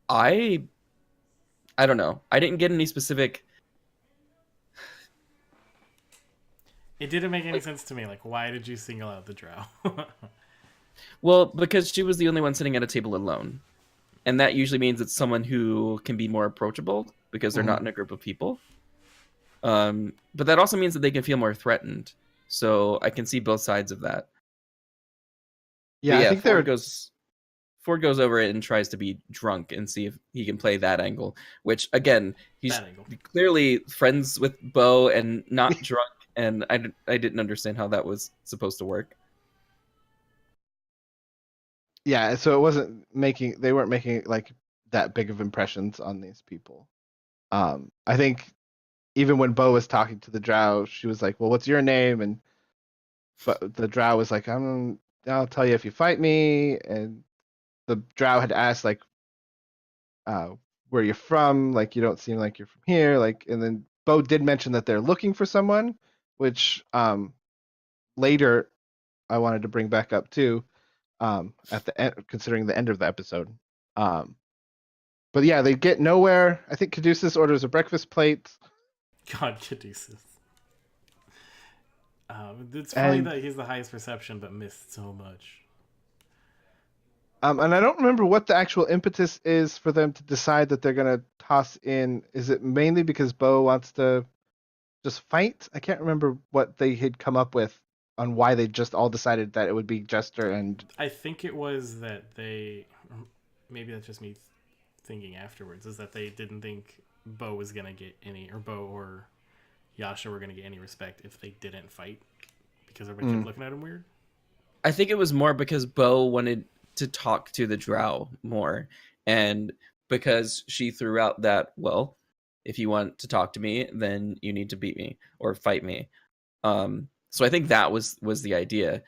I don't know. I didn't get any specific. It didn't make any sense to me. Like, why did you single out the drow? Well, because she was the only one sitting at a table alone, and that usually means it's someone who can be more approachable because they're not in a group of people. But that also means that they can feel more threatened. So I can see both sides of that. Yeah, I think Ford goes over it and tries to be drunk and see if he can play that angle. Which again, he's clearly friends with Bo and not drunk, and I didn't understand how that was supposed to work. Yeah, so they weren't making like that big of impressions on these people. I think even when Bo was talking to the drow, she was like, "Well, what's your name?" But the drow was like, I'll tell you if you fight me." And the drow had asked like, where you're from, like you don't seem like you're from here, like, and then Bo did mention that they're looking for someone, which later I wanted to bring back up too, at the end, considering the end of the episode. But yeah, they get nowhere. I think Caduceus orders a breakfast plate. God, Caduceus. It's funny that he's the highest perception but missed so much. And I don't remember what the actual impetus is for them to decide that they're gonna toss in. Is it mainly because Bo wants to just fight? I can't remember what they had come up with on why they just all decided that it would be Jester and. I think it was that maybe that's just me thinking afterwards, is that they didn't think Bo was gonna get any, or Bo or Yasha were gonna get any respect if they didn't fight, because everybody kept looking at him weird. I think it was more because Bo wanted to talk to the drow more, and because she threw out that, well, if you want to talk to me, then you need to beat me or fight me. So I think that was the idea.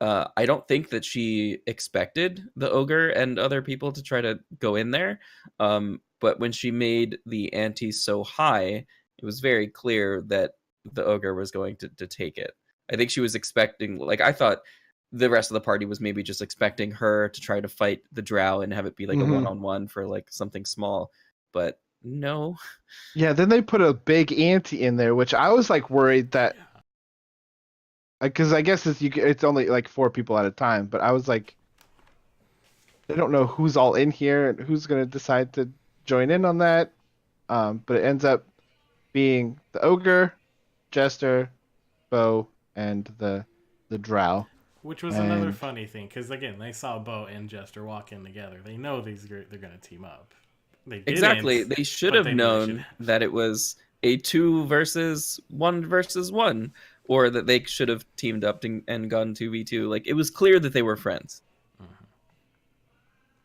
I don't think that she expected the ogre and other people to try to go in there. But when she made the ante so high, it was very clear that the ogre was going to take it. I think she was expecting, like, I thought the rest of the party was maybe just expecting her to try to fight the drow and have it be like a one-on-one for like something small, but no. Yeah, then they put a big ante in there, which I was like worried that, because I guess it's only like 4 people at a time, but I was like, they don't know who's all in here and who's gonna decide to join in on that. But it ends up being the ogre, Jester, Bo, and the drow. Which was another funny thing, because again, they saw Bo and Jester walk in together. They know they're going to team up. Exactly. They should have known that it was a 2 versus 1 versus 1, or that they should have teamed up and gone 2v2. Like, it was clear that they were friends.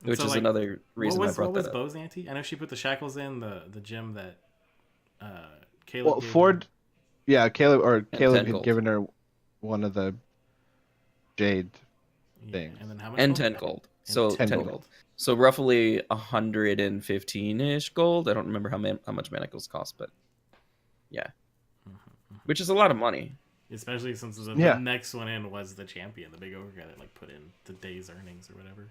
Which is another reason I brought that up. What was Bo's ante? I know she put the shackles in the gym that Caleb. Well, Ford, Caleb had given her one of the jade things. And then how much? And 10 gold. So 10 gold. So roughly 115-ish gold. I don't remember how much manacles cost, but yeah. Which is a lot of money. Especially since the next one in was the champion, the big ogre guy that like put in the day's earnings or whatever.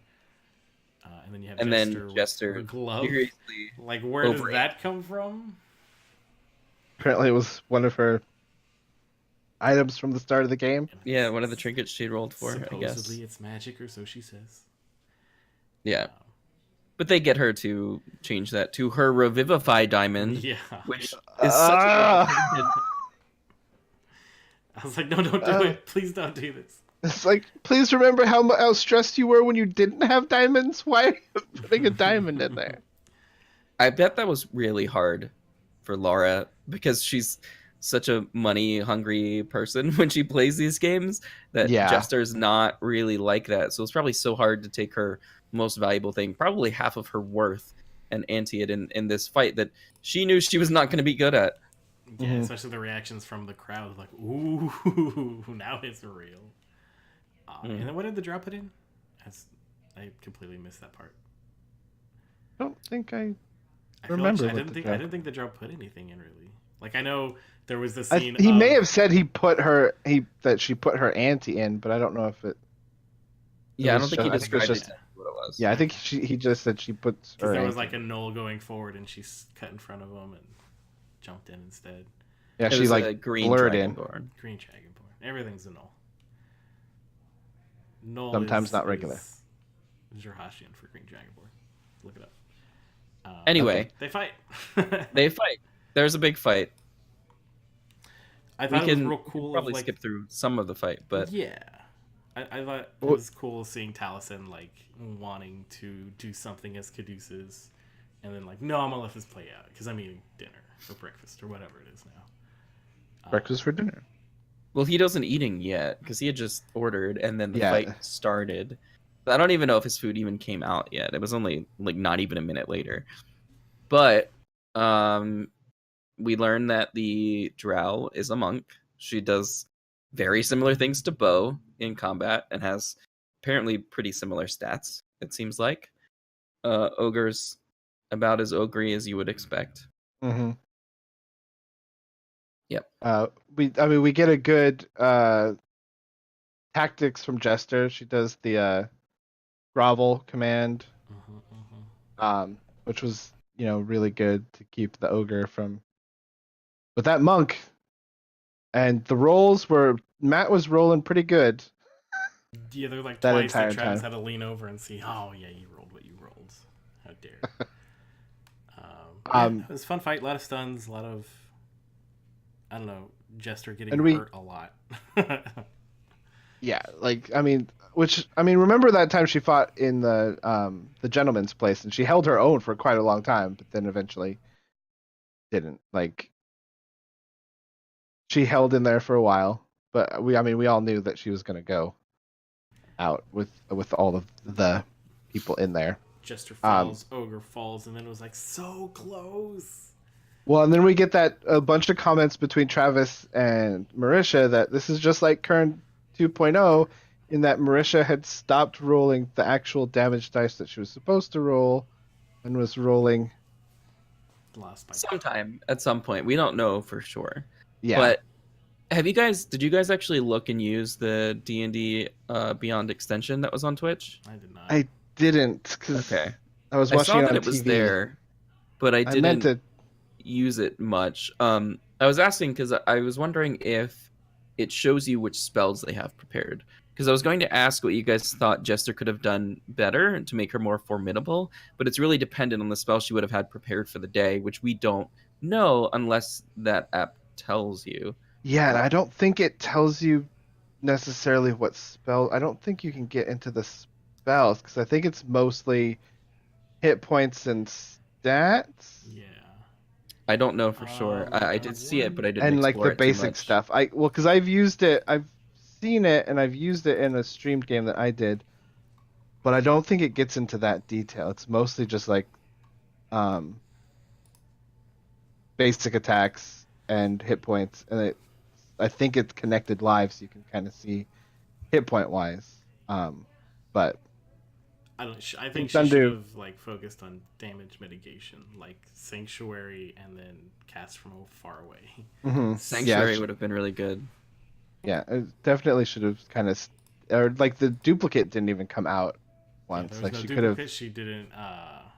And then you have Jester with glove. Seriously, like, where did that come from? Apparently it was one of her items from the start of the game. Yeah, one of the trinkets she rolled for, I guess. Supposedly it's magic, or so she says. Yeah. But they get her to change that to her Revivify diamond. Yeah. Which is such a... I was like, no, don't do it. Please don't do this. It's like, please remember how stressed you were when you didn't have diamonds? Why are you putting a diamond in there? I bet that was really hard for Laura, because she's such a money-hungry person when she plays these games, that Jester's not really like that. So it's probably so hard to take her most valuable thing, probably half of her worth, and ante it in this fight that she knew she was not going to be good at. Yeah, especially the reactions from the crowd, like, ooh, now it's real. And then what did the drow put in? I completely missed that part. I don't think I remember. I didn't think the drow put anything in, really. Like, I know there was the scene. He may have said that she put her ante in, but I don't know if it. Yeah, I don't think he described what it was. Yeah, I think he just said she puts Because her there was anchor. like a knoll going forward, and she's cut in front of him and jumped in instead. Yeah, It she was like a green blurred in. dragonborn. Green Dragonborn. Everything's a knoll. Knoll Sometimes is, not regular. is Jurhashian for Green Dragonborn. Look it up. Anyway, Okay. They fight. they fight. There's a big fight. I We thought it was can, real we can cool. probably Of like, skip through some of the fight, but yeah, I thought it Well- was cool seeing Taliesin like wanting to do something as Caduceus, and then like, no, I'm gonna let this play out because I'm eating dinner or breakfast or whatever it is now. Breakfast for dinner. well, he wasn't eating yet because he had just ordered, and then the Yeah. fight started. I don't even know if his food even came out yet. It was only like not even a minute later. But we learned that the Drow is a monk. She does very similar things to Bo in combat and has apparently pretty similar stats, it seems like. Ogre's about as ogre as you would expect. Mm-hmm. Yep. We get a good tactics from Jester. She does the grovel command, which was really good to keep the ogre from. But that monk, and the rolls were Matt was rolling pretty good. Yeah, they're like That twice entire that Travis time. had to lean over and see. Oh yeah, you rolled what you rolled. How dare you? Yeah, it was a fun fight. A lot of stuns. A lot of I don't know. Jester getting And we- hurt a lot. Yeah, remember that time she fought in the gentleman's place, and she held her own for quite a long time, but then eventually didn't. Like, she held in there for a while, but we all knew that she was gonna go out with all of the people in there. Jester falls, Ogre falls, and then it was like so close. Well, and then we get a bunch of comments between Travis and Marisha that this is just like Kern 2.0, in that Marisha had stopped rolling the actual damage dice that she was supposed to roll and was rolling. Lost by Sometime at some point. We don't know for sure. Yeah. But did you guys actually look and use the D&D Beyond extension that was on Twitch? I did not. I didn't, because Okay. I was I watching saw it on that it TV. was there, but I I meant didn't to. use it much. I was asking because I was wondering if it shows you which spells they have prepared. Because I was going to ask what you guys thought Jester could have done better to make her more formidable, but it's really dependent on the spell she would have had prepared for the day, which we don't know unless that app tells you. Yeah, and I don't think it tells you necessarily what spell. I don't think you can get into the spells, because I think it's mostly hit points and stats. Yeah. I don't know for sure. I did see it, but I didn't And like explore the it too basic much. stuff. Because I've used it, I've seen it, and I've used it in a streamed game that I did, but I don't think it gets into that detail. It's mostly just like basic attacks and hit points, and I think it's connected live, so you can kind of see hit point wise. But I think she Undo. should have like focused on damage mitigation, like Sanctuary, and then cast from far away. Sanctuary would have been really good. Yeah, it definitely should have kind of, or like the duplicate didn't even come out once. There was Like no she could duplicate. have. She didn't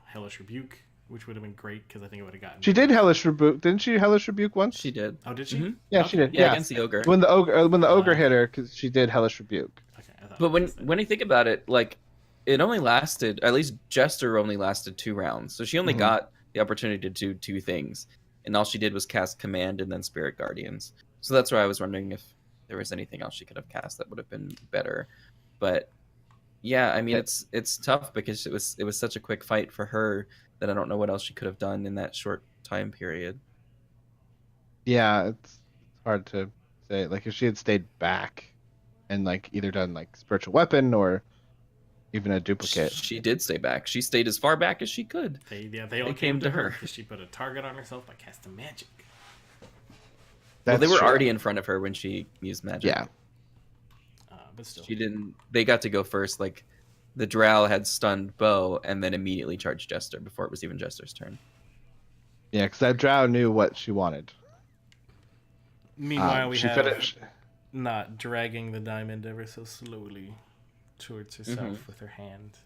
Hellish Rebuke, which would have been great because I think it would have gotten. She did Hellish Rebuke, didn't she? Hellish Rebuke once. She did. Oh, did she? Mhm. Yeah, Okay. she did. Yeah, Yeah, against the ogre. when the ogre hit her, because she did Hellish Rebuke. Okay, I thought But it was that. when you think about it, like it only lasted, at least Jester only lasted 2 rounds, so she only Mhm. got the opportunity to do 2 things, and all she did was cast Command and then Spirit Guardians. So that's why I was wondering if there was anything else she could have cast that would have been better. But yeah, I mean it's tough because it was such a quick fight for her that I don't know what else she could have done in that short time period. Yeah, it's hard to say. Like if she had stayed back and like either done like spiritual weapon or even a duplicate. She did stay back. She stayed as far back as she could. They all They came to her because she put a target on herself by casting magic. Well, they That's were true. already in front of her when she used magic. Yeah. But still, She didn't. They got to go first. Like the Drow had stunned Bo and then immediately charged Jester before it was even Jester's turn. Yeah, because that drow knew what she wanted. Meanwhile, we she have finished. not dragging the diamond ever so slowly towards herself Mhm. with her hand,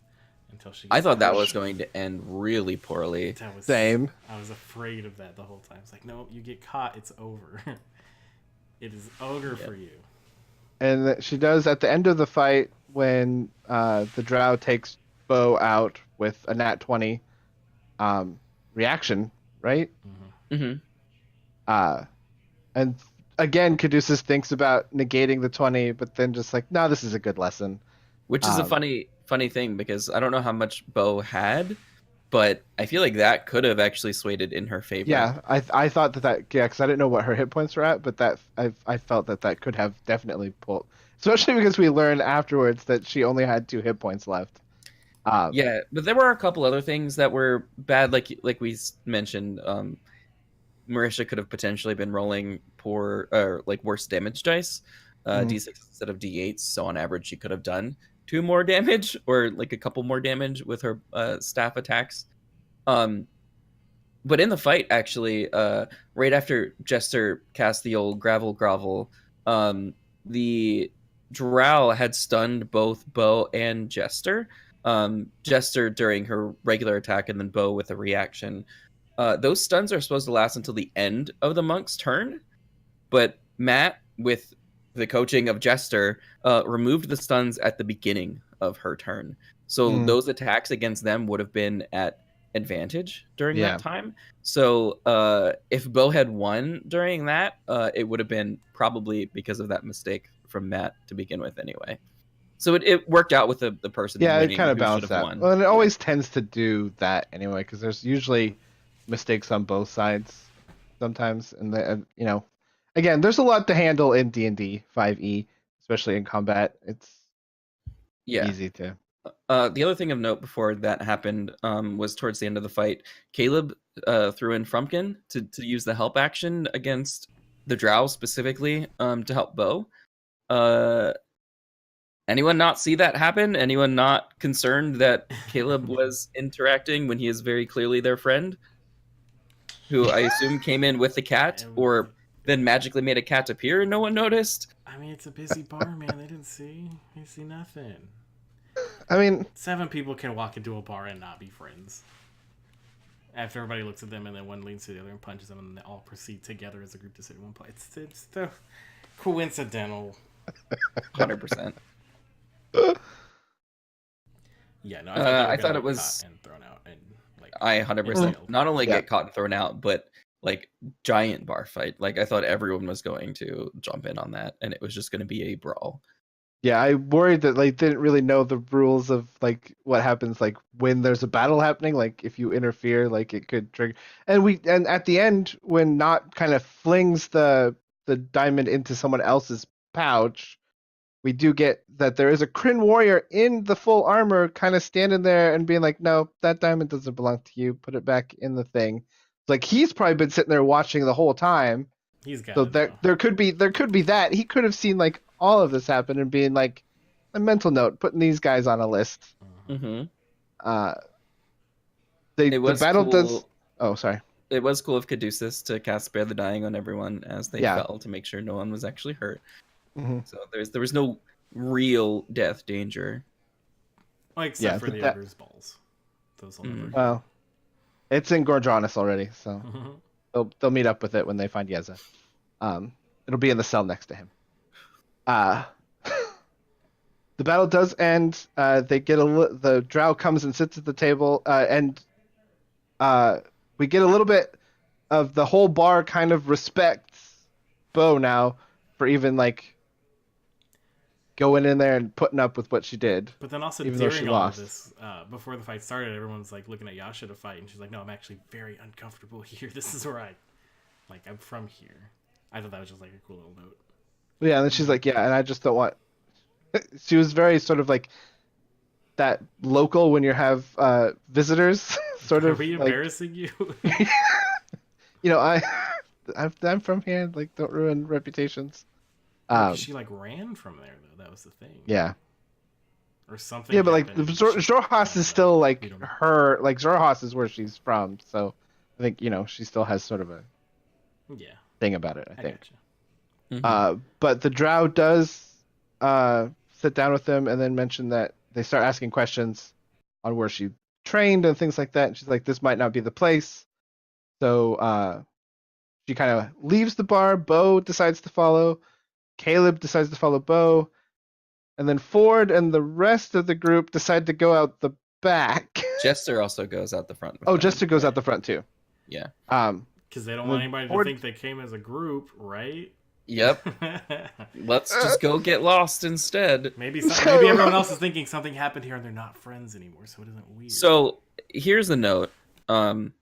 until she I gets thought that was crushed. going to end really poorly. That was Same. I was afraid of that the whole time. It's like, no, you get caught, it's over. It is over for you. And she does at the end of the fight when the Drow takes Bo out with a nat 20 reaction, right? Hmm. And again, Caduceus thinks about negating the 20, but then just like, no, this is a good lesson. Which is a funny thing because I don't know how much Bo had, but I feel like that could have actually swayed it in her favor. Yeah, I thought that yeah, because I didn't know what her hit points were at, but that I felt that could have definitely pulled, especially because we learned afterwards that she only had 2 hit points left. Yeah, but there were a couple other things that were bad, like we mentioned. Marisha could have potentially been rolling poor or like worse damage dice, d6 instead of d8s. So on average, she could have done 2 more damage or like a couple more damage with her staff attacks. But in the fight, actually, right after Jester cast the old gravel grovel, the Drow had stunned both Bo and Jester. Jester during her regular attack, and then Bo with a reaction. Those stuns are supposed to last until the end of the monk's turn, but Matt, with the coaching of Jester, removed the stuns at the beginning of her turn. So those attacks against them would have been at advantage during that time. So if Bo had won during that, it would have been probably because of that mistake from Matt to begin with anyway. So it worked out with the person winning it kind of who should balanced have that. won. Well, and it always tends to do that anyway, because there's usually mistakes on both sides sometimes, and again, there's a lot to handle in D&D 5e, especially in combat. It's easy to. The other thing of note before that happened was towards the end of the fight, Caleb threw in Frumpkin to use the help action against the Drow specifically to help Bo. Anyone not see that happen? Anyone not concerned that Caleb was interacting when he is very clearly their friend? Who I assume came in with the cat, or then magically made a cat appear and no one noticed? I mean, it's a busy bar, man. They didn't see. They see nothing. I mean, 7 people can walk into a bar and not be friends. After everybody looks at them, and then one leans to the other and punches them, and then they all proceed together as a group to sit in one place. It's the coincidental. 100%. Yeah, no, I thought it was and thrown out, and like I 100% not only get caught and thrown out, but like giant bar fight. Like I thought everyone was going to jump in on that, and it was just going to be a brawl. Yeah, I worried that like didn't really know the rules of like what happens like when there's a battle happening. Like if you interfere, like it could trigger. And at the end, when Not kind of flings the diamond into someone else's pouch, we do get that there is a Kryn warrior in the full armor, kind of standing there and being like, "No, that diamond doesn't belong to you. Put it back in the thing." It's like he's probably been sitting there watching the whole time. He's got so it, there could be that he could have seen like all of this happen and being like a mental note, putting these guys on a list. Mm-hmm. The battle cool. does. Oh, sorry. It was cool of Caduceus to cast Spare the Dying on everyone as they fell to make sure no one was actually hurt. Mm-hmm. So there was no real death danger. Well, except for the ogre's balls. Those will never. Well, it's in Gordranas already, so they'll meet up with it when they find Yeza. It'll be in the cell next to him. The battle does end. They get the Drow comes and sits at the table, and we get a little bit of the whole bar kind of respects Bo now for even like going in there and putting up with what she did. But then also even though she during all lost. of this, before the fight started, everyone's like looking at Yasha to fight, and she's like, "No, I'm actually very uncomfortable here. This is where I'm from here." I thought that was just like a cool little note. Yeah, and then she's like, "Yeah, and I just don't want." She was very sort of like that local when you have visitors, sort of. Are we embarrassing you? I'm from here. Like, don't ruin reputations. She like ran from there though. That was the thing. Yeah. Or something. Yeah, but like Xhorhas is still like her. Like Xhorhas is where she's from, so I think she still has sort of a thing about it. I think. Gotcha. But the Drow does sit down with them and then mention that they start asking questions. on where she trained and things like that. And she's like, this might not be the place. So she kind of leaves the bar. Bo decides to follow. Caleb decides to follow Bo. And then Ford and the rest of the group decide to go out the back. Jester also goes out the front. with Oh, them. Jester goes out the front too. Yeah. Because they don't want anybody to think they came as a group, right? Yep. Let's just go get lost instead. Maybe everyone else is thinking something happened here and they're not friends anymore, so it isn't weird. So here's the note. On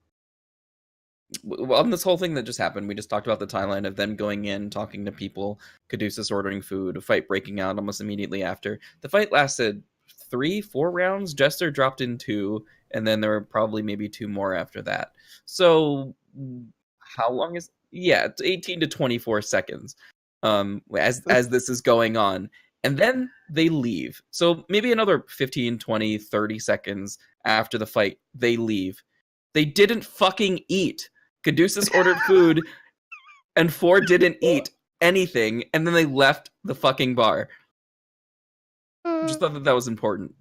this whole thing that just happened, we just talked about the timeline of them going in, talking to people, Caduceus ordering food, a fight breaking out almost immediately after. The fight lasted 3-4 rounds. Jester dropped in 2, and then there were probably maybe 2 more after that. So how long is... Yeah, it's 18 to 24 seconds as this is going on. And then they leave. So maybe another 15, 20, 30 seconds after the fight, they leave. They didn't fucking eat. Caduceus ordered food, and Ford didn't eat anything, and then they left the fucking bar. Just thought that was important.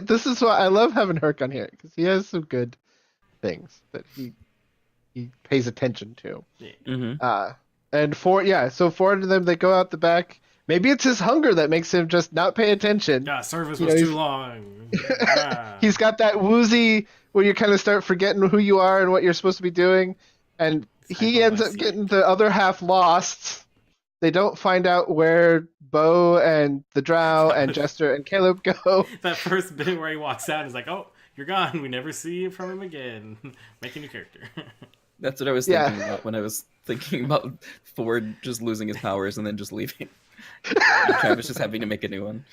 This is why I love having Herc on here, because he has some good things that he pays attention to. Yeah. Mm-hmm. And so Ford and them, they go out the back. Maybe it's his hunger that makes him just not pay attention. Yeah, service was too long. He's got that woozy where you kind of start forgetting who you are and what you're supposed to be doing, and he ends up getting the other half lost. They don't find out where Bo and the Drow and Jester and Caleb go. That first bit where he walks out and is like, oh, you're gone. We never see from him again. Make a new character. That's what I was thinking about when I was thinking about Ford just losing his powers and then just leaving. Travis just having to make a new one.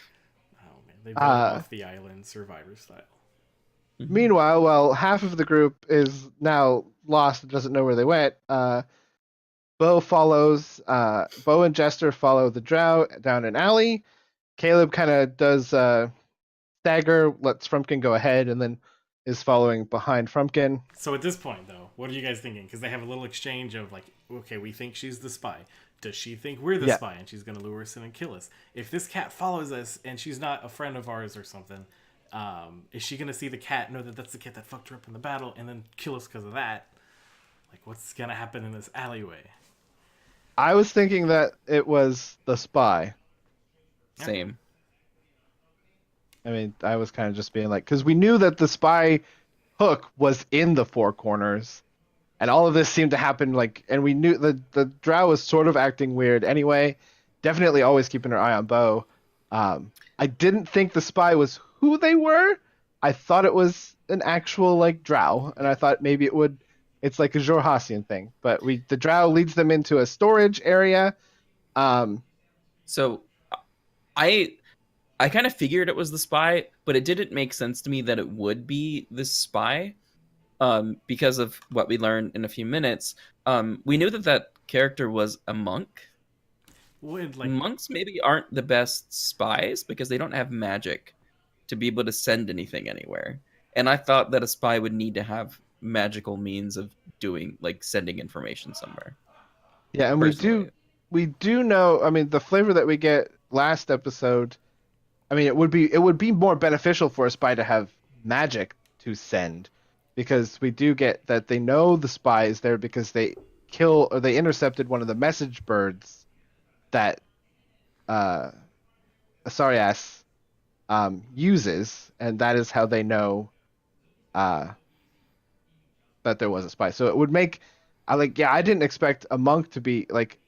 Oh man, they blew off the island Survivor style. Meanwhile, while half of the group is now lost and doesn't know where they went, Bo follows. Bo and Jester follow the Drow down an alley. Caleb kind of does stagger, lets Frumpkin go ahead, and then is following behind Frumpkin. So at this point, though, what are you guys thinking? Because they have a little exchange of like, okay, we think she's the spy. Does she think we're the spy and she's going to lure us in and kill us? If this cat follows us and she's not a friend of ours or something, is she going to see the cat, know that that's the cat that fucked her up in the battle, and then kill us because of that? Like, what's going to happen in this alleyway? I was thinking that it was the spy. Same. I mean, I was kind of just being like, because we knew that the spy hook was in the Four Corners, and all of this seemed to happen like, and we knew the Drow was sort of acting weird anyway. Definitely always keeping her eye on Bo. I didn't think the spy was who they were. I thought it was an actual like Drow, and I thought maybe it's like a Jorhassian thing. But the Drow leads them into a storage area. So I kind of figured it was the spy, but it didn't make sense to me that it would be the spy, because of what we learned in a few minutes. We knew that character was a monk. Monks maybe aren't the best spies because they don't have magic to be able to send anything anywhere. And I thought that a spy would need to have magical means of doing, like, sending information somewhere. Yeah, and we do know, I mean, the flavor that we get last episode, I mean, it would be more beneficial for a spy to have magic to send, because we do get that they know the spy is there because they intercepted one of the message birds that Asarias uses, and that is how they know that there was a spy. So it would make I didn't expect a monk to be like,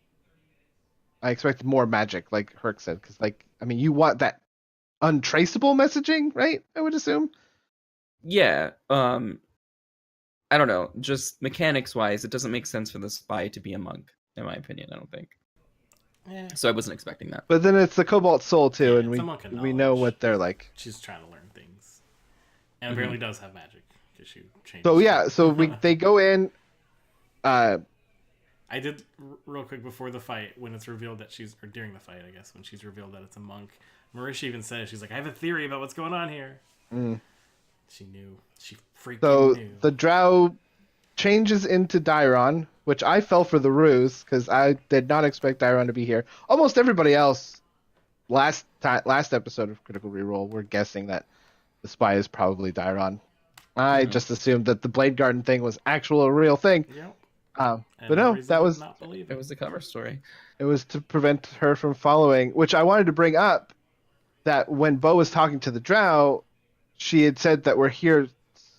I expected more magic, like Herc said, because like, I mean, you want that untraceable messaging, right? I would assume. Yeah. I don't know. Just mechanics wise, it doesn't make sense for the spy to be a monk, in my opinion. I don't think. Yeah. So I wasn't expecting that. But then it's the Cobalt Soul too, and we know what they're like. She's trying to learn things, and apparently does have magic because she changes. So yeah, so they go in. I did real quick before the fight when it's revealed that or during the fight, I guess, when she's revealed that it's a monk. Marisha even says, she's like, I have a theory about what's going on here. She knew. She freaking knew. The Drow changes into Dairony, which I fell for the ruse because I did not expect Dairony to be here. Almost everybody else last episode of Critical Reroll, we're guessing that the spy is probably Dairon. I just assumed that the Blade Garden thing was a real thing. Yep. But no no, reason that to was not believe It was the cover story. it was to prevent her from following, which I wanted to bring up. That when Bo was talking to the Drow, she had said that we're here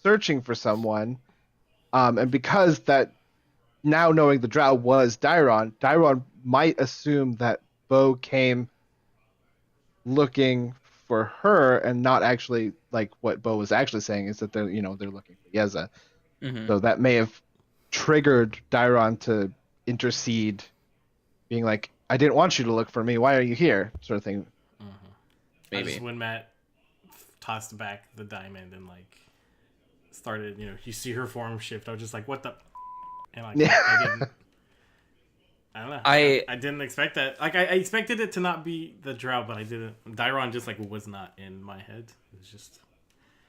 searching for someone, and because that now knowing the Drow was Dairon might assume that Bo came looking for her and not actually like what Bo was actually saying is that they're looking for Yeza. Mm-hmm. So that may have triggered Dairon to intercede, being like, "I didn't want you to look for me. Why are you here?" sort of thing. Maybe. When Matt tossed back the diamond and like started, you see her form shift. I was just like, "What the?" And like, I didn't. I don't know. I didn't expect that. Like, I expected it to not be the Drow, but I didn't. Dairon just like was not in my head. It was just.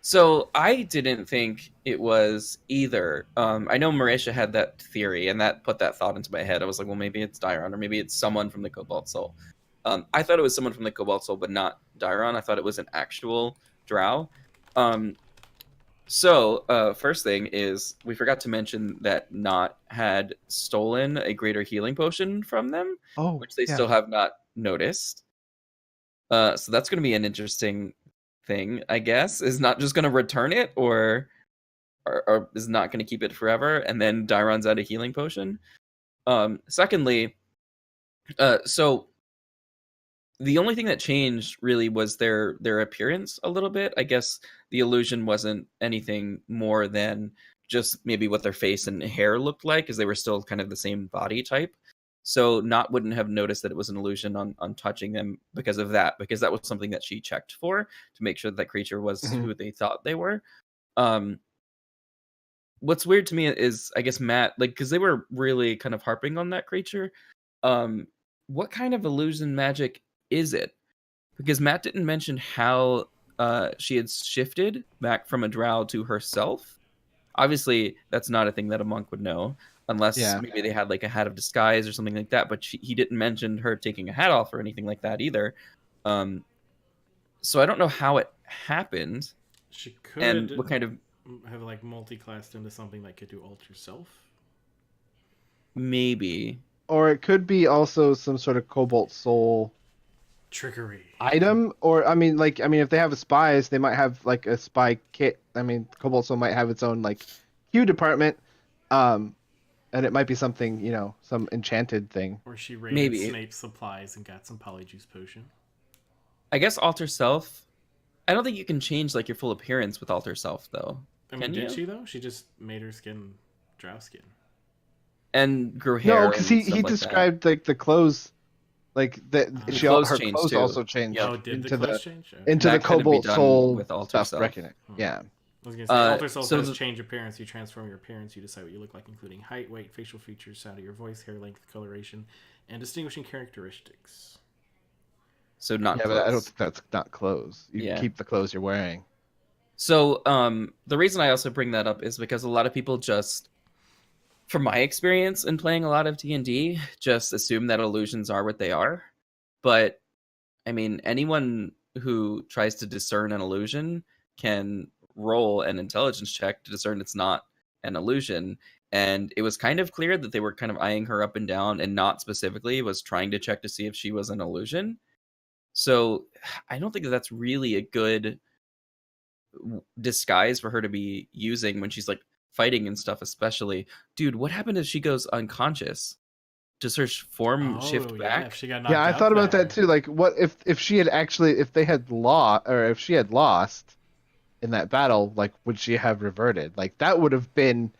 So I didn't think it was either. I know Marisha had that theory, and that put that thought into my head. I was like, well, maybe it's Dairon, or maybe it's someone from the Cobalt Soul. I thought it was someone from the Cobalt Soul, but not Dairon. I thought it was an actual Drow. So first thing is, we forgot to mention that Not had stolen a greater healing potion from them, which they still have not noticed. So that's going to be an interesting thing, I guess. Is not just going to return it, or is not going to keep it forever, and then Dairon's out a healing potion. Secondly, so the only thing that changed really was their appearance a little bit. I guess the illusion wasn't anything more than just maybe what their face and hair looked like, because they were still kind of the same body type. So Not wouldn't have noticed that it was an illusion on touching them because of that, because that was something that she checked for to make sure that creature was who they thought they were. What's weird to me is, I guess, Matt, like, because they were really kind of harping on that creature. What kind of illusion magic is it? Because Matt didn't mention how she had shifted back from a drow to herself. Obviously, that's not a thing that a monk would know, unless maybe they had like a hat of disguise or something like that. But he didn't mention her taking a hat off or anything like that either. So I don't know how it happened. She could and what kind of have like multi-classed into something that could do alter self. Maybe. Or it could be also some sort of Cobalt Soul trickery item, or I mean, if they have spies, they might have like a spy kit. I mean, Cobalt Soul might have its own like Q department, and it might be something, some enchanted thing. Or she raided Snape's supplies and got some polyjuice potion. I guess alter self. I don't think you can change like your full appearance with alter self, though. I mean, did she though? She just made her skin drow skin. And grew hair. No, because he described like the clothes, like that. Her clothes too. also changed. Oh, did the clothes change? Into the Cobalt Soul with alter self. Reckoning. Yeah. I was gonna say, alter self does change appearance. You transform your appearance. You decide what you look like, including height, weight, facial features, sound of your voice, hair length, coloration, and distinguishing characteristics. So not. Yeah, clothes. but I don't think that's not clothes. You keep the clothes you're wearing. So the reason I also bring that up is because a lot of people just, from my experience in playing a lot of D&D, just assume that illusions are what they are. But I mean, anyone who tries to discern an illusion can roll an intelligence check to discern it's not an illusion. And it was kind of clear that they were kind of eyeing her up and down, and Not specifically was trying to check to see if she was an illusion. So I don't think that's really a good disguise for her to be using when she's like fighting and stuff, especially. Dude, what happened if she goes unconscious? Does her form shift back? If she got knocked yeah, I out thought about there. that too. Like, what if she had if they had lost, or if she had lost in that battle, like, would she have reverted? Like, that would have been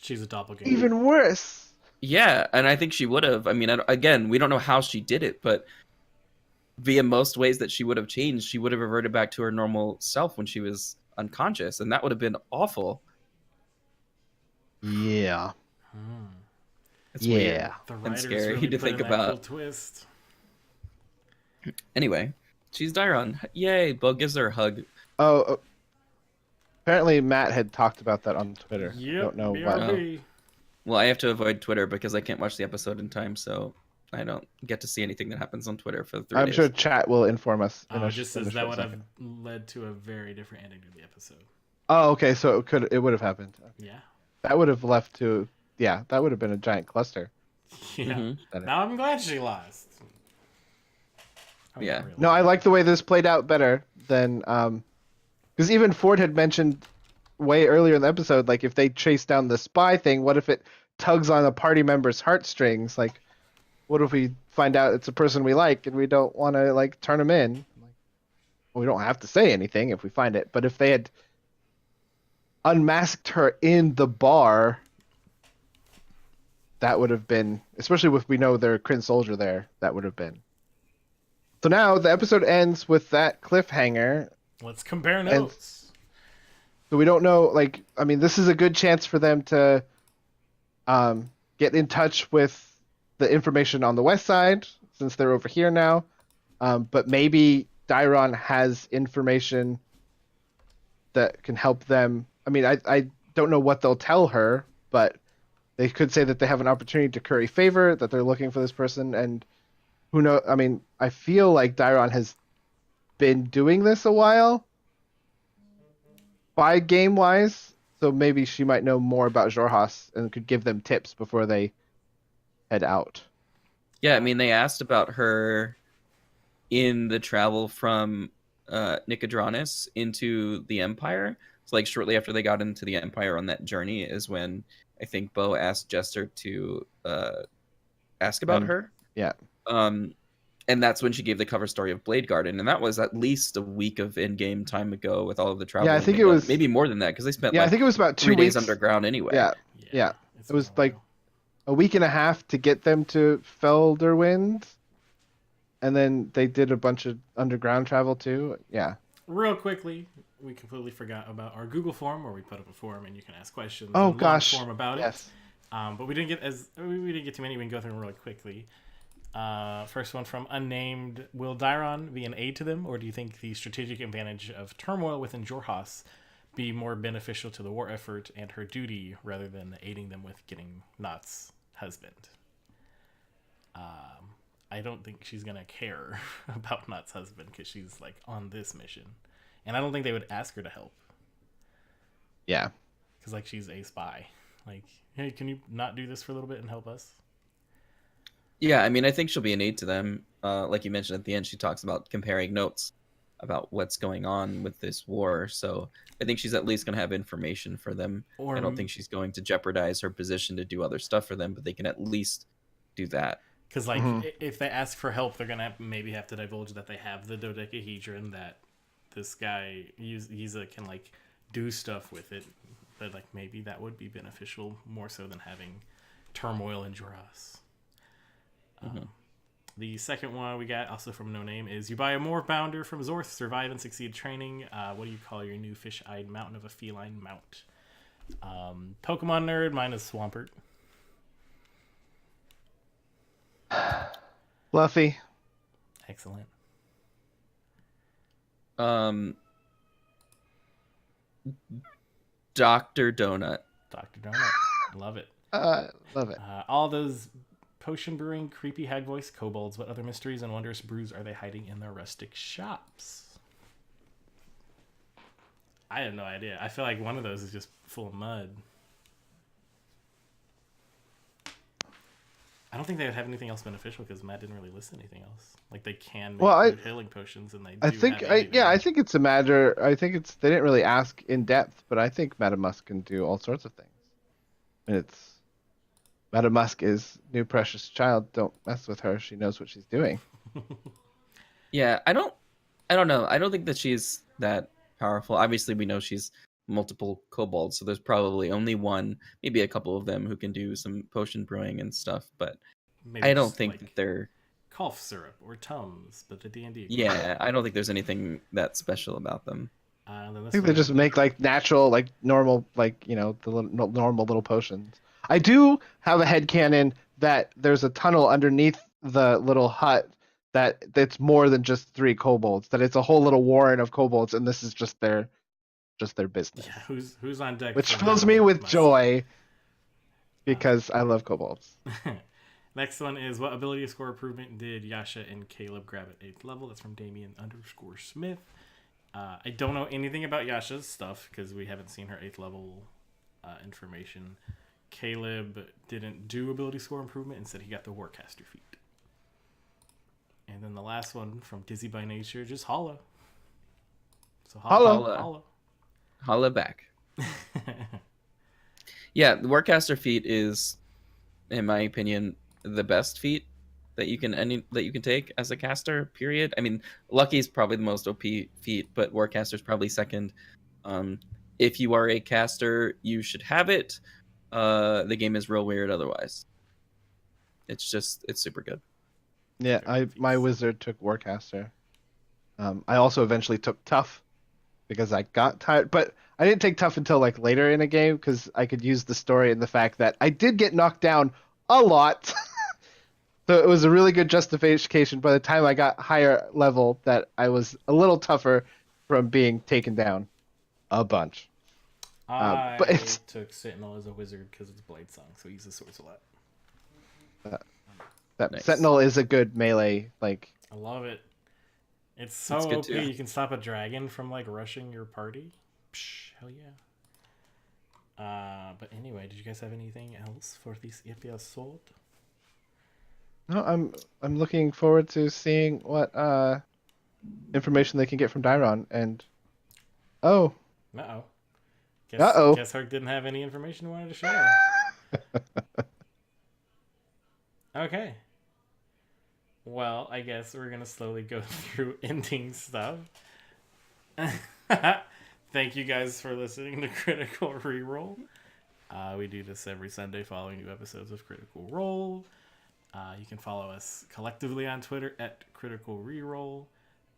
She's a doppelganger. even worse. Yeah, and I think she would have. I mean, again, we don't know how she did it, but via most ways that she would have changed, she would have reverted back to her normal self when she was unconscious, and that would have been awful. Yeah. It's weird The and writers scary really to put think in that about. cool twist. Anyway, she's Dairon. Yay! Bo gives her a hug. Oh, apparently Matt had talked about that on Twitter. Yep, Don't know why. BRB. Well, I have to avoid Twitter because I can't watch the episode in time, so I don't get to see anything that happens on Twitter for 3 I'm days. sure chat will inform us. Oh, it just says that short would have second. led to a very different ending to the episode. Oh, okay. So it would have happened. Yeah. That would have left to that would have been a giant cluster. Yeah. Mhm. Now I'm glad she lost. Oh, Yeah. not really. No, I like the way this played out better than because even Ford had mentioned way earlier in the episode, like if they chase down the spy thing, what if it tugs on a party member's heartstrings? Like, what if we find out it's a person we like and we don't want to like turn them in? Like, well, we don't have to say anything if we find it, but if they had unmasked her in the bar, that would have been, especially if we know they're a Kryn soldier there, that would have been. So now the episode ends with that cliffhanger. Let's compare notes. So we don't know, like, I mean, this is a good chance for them to get in touch with the information on the west side, since they're over here now. But maybe Dairon has information that can help them. I mean, I don't know what they'll tell her, but they could say that they have an opportunity to curry favor, that they're looking for this person, and who knows? I mean, I feel like Dairon has been doing this a while, by game wise, so maybe she might know more about Jorhas and could give them tips before they head out. Yeah, I mean, they asked about her in the travel from Nicodranus into the Empire. So, like, shortly after they got into the Empire on that journey is when I think Bo asked Jester to ask about her. Yeah. And that's when she gave the cover story of Blade Garden, and that was at least a week of in-game time ago with all of the travel. Yeah, I think it was maybe more than that because they spent I think it was about 3 weeks days underground anyway. Yeah. It was like a week and a half to get them to Felderwind, and then they did a bunch of underground travel too. Yeah. Real quickly, we completely forgot about our Google form where we put up a form and you can ask questions. Oh and gosh. Form about yes. it. But we didn't get too many. We can go through them really quickly. First one from unnamed. Will Dairon be an aid to them, or do you think the strategic advantage of turmoil within Jorhas be more beneficial to the war effort and her duty rather than aiding them with getting Not's husband? I don't think she's gonna care about Not's husband because she's like on this mission, and I don't think they would ask her to help. Yeah. Because like she's a spy. Like, hey, can you not do this for a little bit and help us? Yeah, I mean, I think she'll be an aid to them. Like you mentioned at the end, she talks about comparing notes about what's going on with this war. So I think she's at least going to have information for them. I don't think she's going to jeopardize her position to do other stuff for them, but they can at least do that. Because like if they ask for help, they're gonna maybe have to divulge that they have the dodecahedron, that this guy Yiza can like do stuff with it. But like maybe that would be beneficial more so than having turmoil in Jorhas. The second one we got, also from No Name, is you buy a Morph Bounder from Zorth, survive and succeed training. What do you call your new fish-eyed mountain of a feline mount? Pokemon nerd, mine is Swampert. Fluffy. Excellent. Dr. Donut. Dr. Donut. Love it. Love it. All those potion brewing, creepy hag voice kobolds. What other mysteries and wondrous brews are they hiding in their rustic shops? I have no idea. I feel like one of those is just full of mud. I don't think they would have anything else beneficial because Matt didn't really list anything else. Like they can make healing potions, and they. I think it's a matter. I think it's they didn't really ask in depth, but I think Metamusk can do all sorts of things. And it's Metamusk is new precious child. Don't mess with her. She knows what she's doing. Yeah, I don't know. I don't think that she's that powerful. Obviously, we know she's multiple kobolds, so there's probably only one, maybe a couple of them who can do some potion brewing and stuff. But maybe I don't think that they're cough syrup or Tums, but the D&D. Yeah, I don't think there's anything that special about them. I think they just make like natural, like normal, like the normal little potions. I do have a headcanon that there's a tunnel underneath the little hut that's more than just 3 kobolds. That it's a whole little warren of kobolds, and this is just their business. Yeah, who's on deck? Which fills me with joy because I love kobolds. Next one is what ability score improvement did Yasha and Caleb grab at 8th level? That's from Damien_Smith. I don't know anything about Yasha's stuff because we haven't seen her 8th level information. Caleb didn't do ability score improvement. Instead, he got the Warcaster feat. And then the last one from Dizzy by Nature, just Holla. So Holla. Holla back. Yeah, the Warcaster feat is, in my opinion, the best feat that you can take as a caster. Period. I mean, Lucky is probably the most OP feat, but Warcaster is probably second. If you are a caster, you should have it. The game is real weird otherwise. It's super good. Yeah, my wizard took Warcaster. I also eventually took Tough because I got tired, but I didn't take Tough until like later in a game because I could use the story and the fact that I did get knocked down a lot. So it was a really good justification by the time I got higher level that I was a little tougher from being taken down a bunch. But I it's took Sentinel as a wizard because it's Blade Song, so he uses swords a lot. that Nice. Sentinel is a good melee. Like I love it. It's so It's good OP. too. You can stop a dragon from like rushing your party. Psh, hell yeah. But anyway, did you guys have anything else for this episode? no, I'm looking forward to seeing what information they can get from Dairony and oh. Uh-oh. Uh-oh. Guess Herc didn't have any information he wanted to share. Okay. Well, I guess we're gonna slowly go through ending stuff. Thank you guys for listening to Critical Reroll. We do this every Sunday following new episodes of Critical Role. You can follow us collectively on Twitter at Critical Reroll.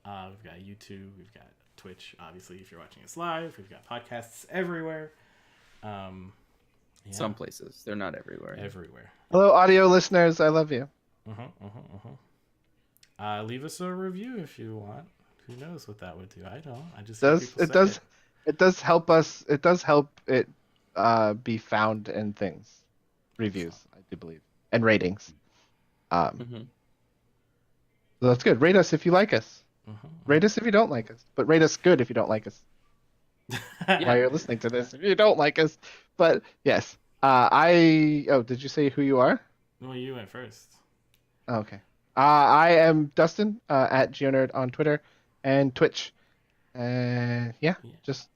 We've got YouTube, we've got Twitch, obviously, if you're watching us live. We've got podcasts everywhere. Yeah. Some places. They're not everywhere. Everywhere. Hello, audio listeners. I love you. Leave us a review if you want. Who knows what that would do? I don't. I just It does help us. It does help it be found in things, reviews, I do believe, and ratings. So that's good. Rate us if you like us. Rate us if you don't like us, but rate us good if you don't like us. While you're listening to this, if you don't like us, but yes, did you say who you are? Well, you went first. Okay. I am Dustin at GeoNerd on Twitter and Twitch. Just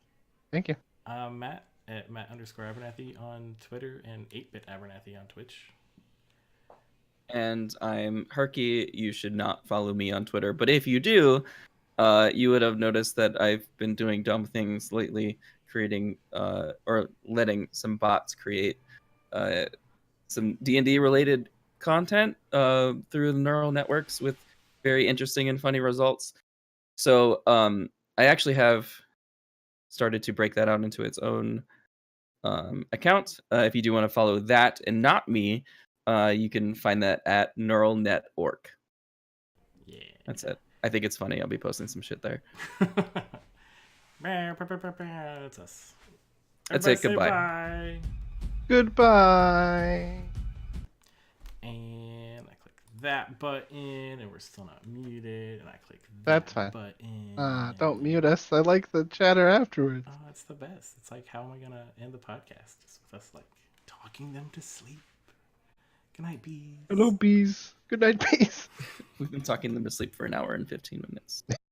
thank you. Matt at Matt_Abernathy on Twitter and 8-Bit Abernathy on Twitch. And I'm Herky. You should not follow me on Twitter, but if you do, you would have noticed that I've been doing dumb things lately, creating or letting some bots create some D&D related content through the neural networks with very interesting and funny results. So I actually have started to break that out into its own account. If you do want to follow that and not me, you can find that at neuralnet.org. Yeah. That's it. I think it's funny. I'll be posting some shit there. That's us. That's Everybody it. Goodbye. bye. Goodbye. And I click that button, and we're still not muted. And I click That's that fine. button. Don't mute us. I like the chatter afterwards. Oh, that's the best. It's like, how am I gonna end the podcast? Just with us like talking them to sleep. Good night, bees. Hello, bees. Good night, bees. We've been talking them to sleep for an hour and 15 minutes.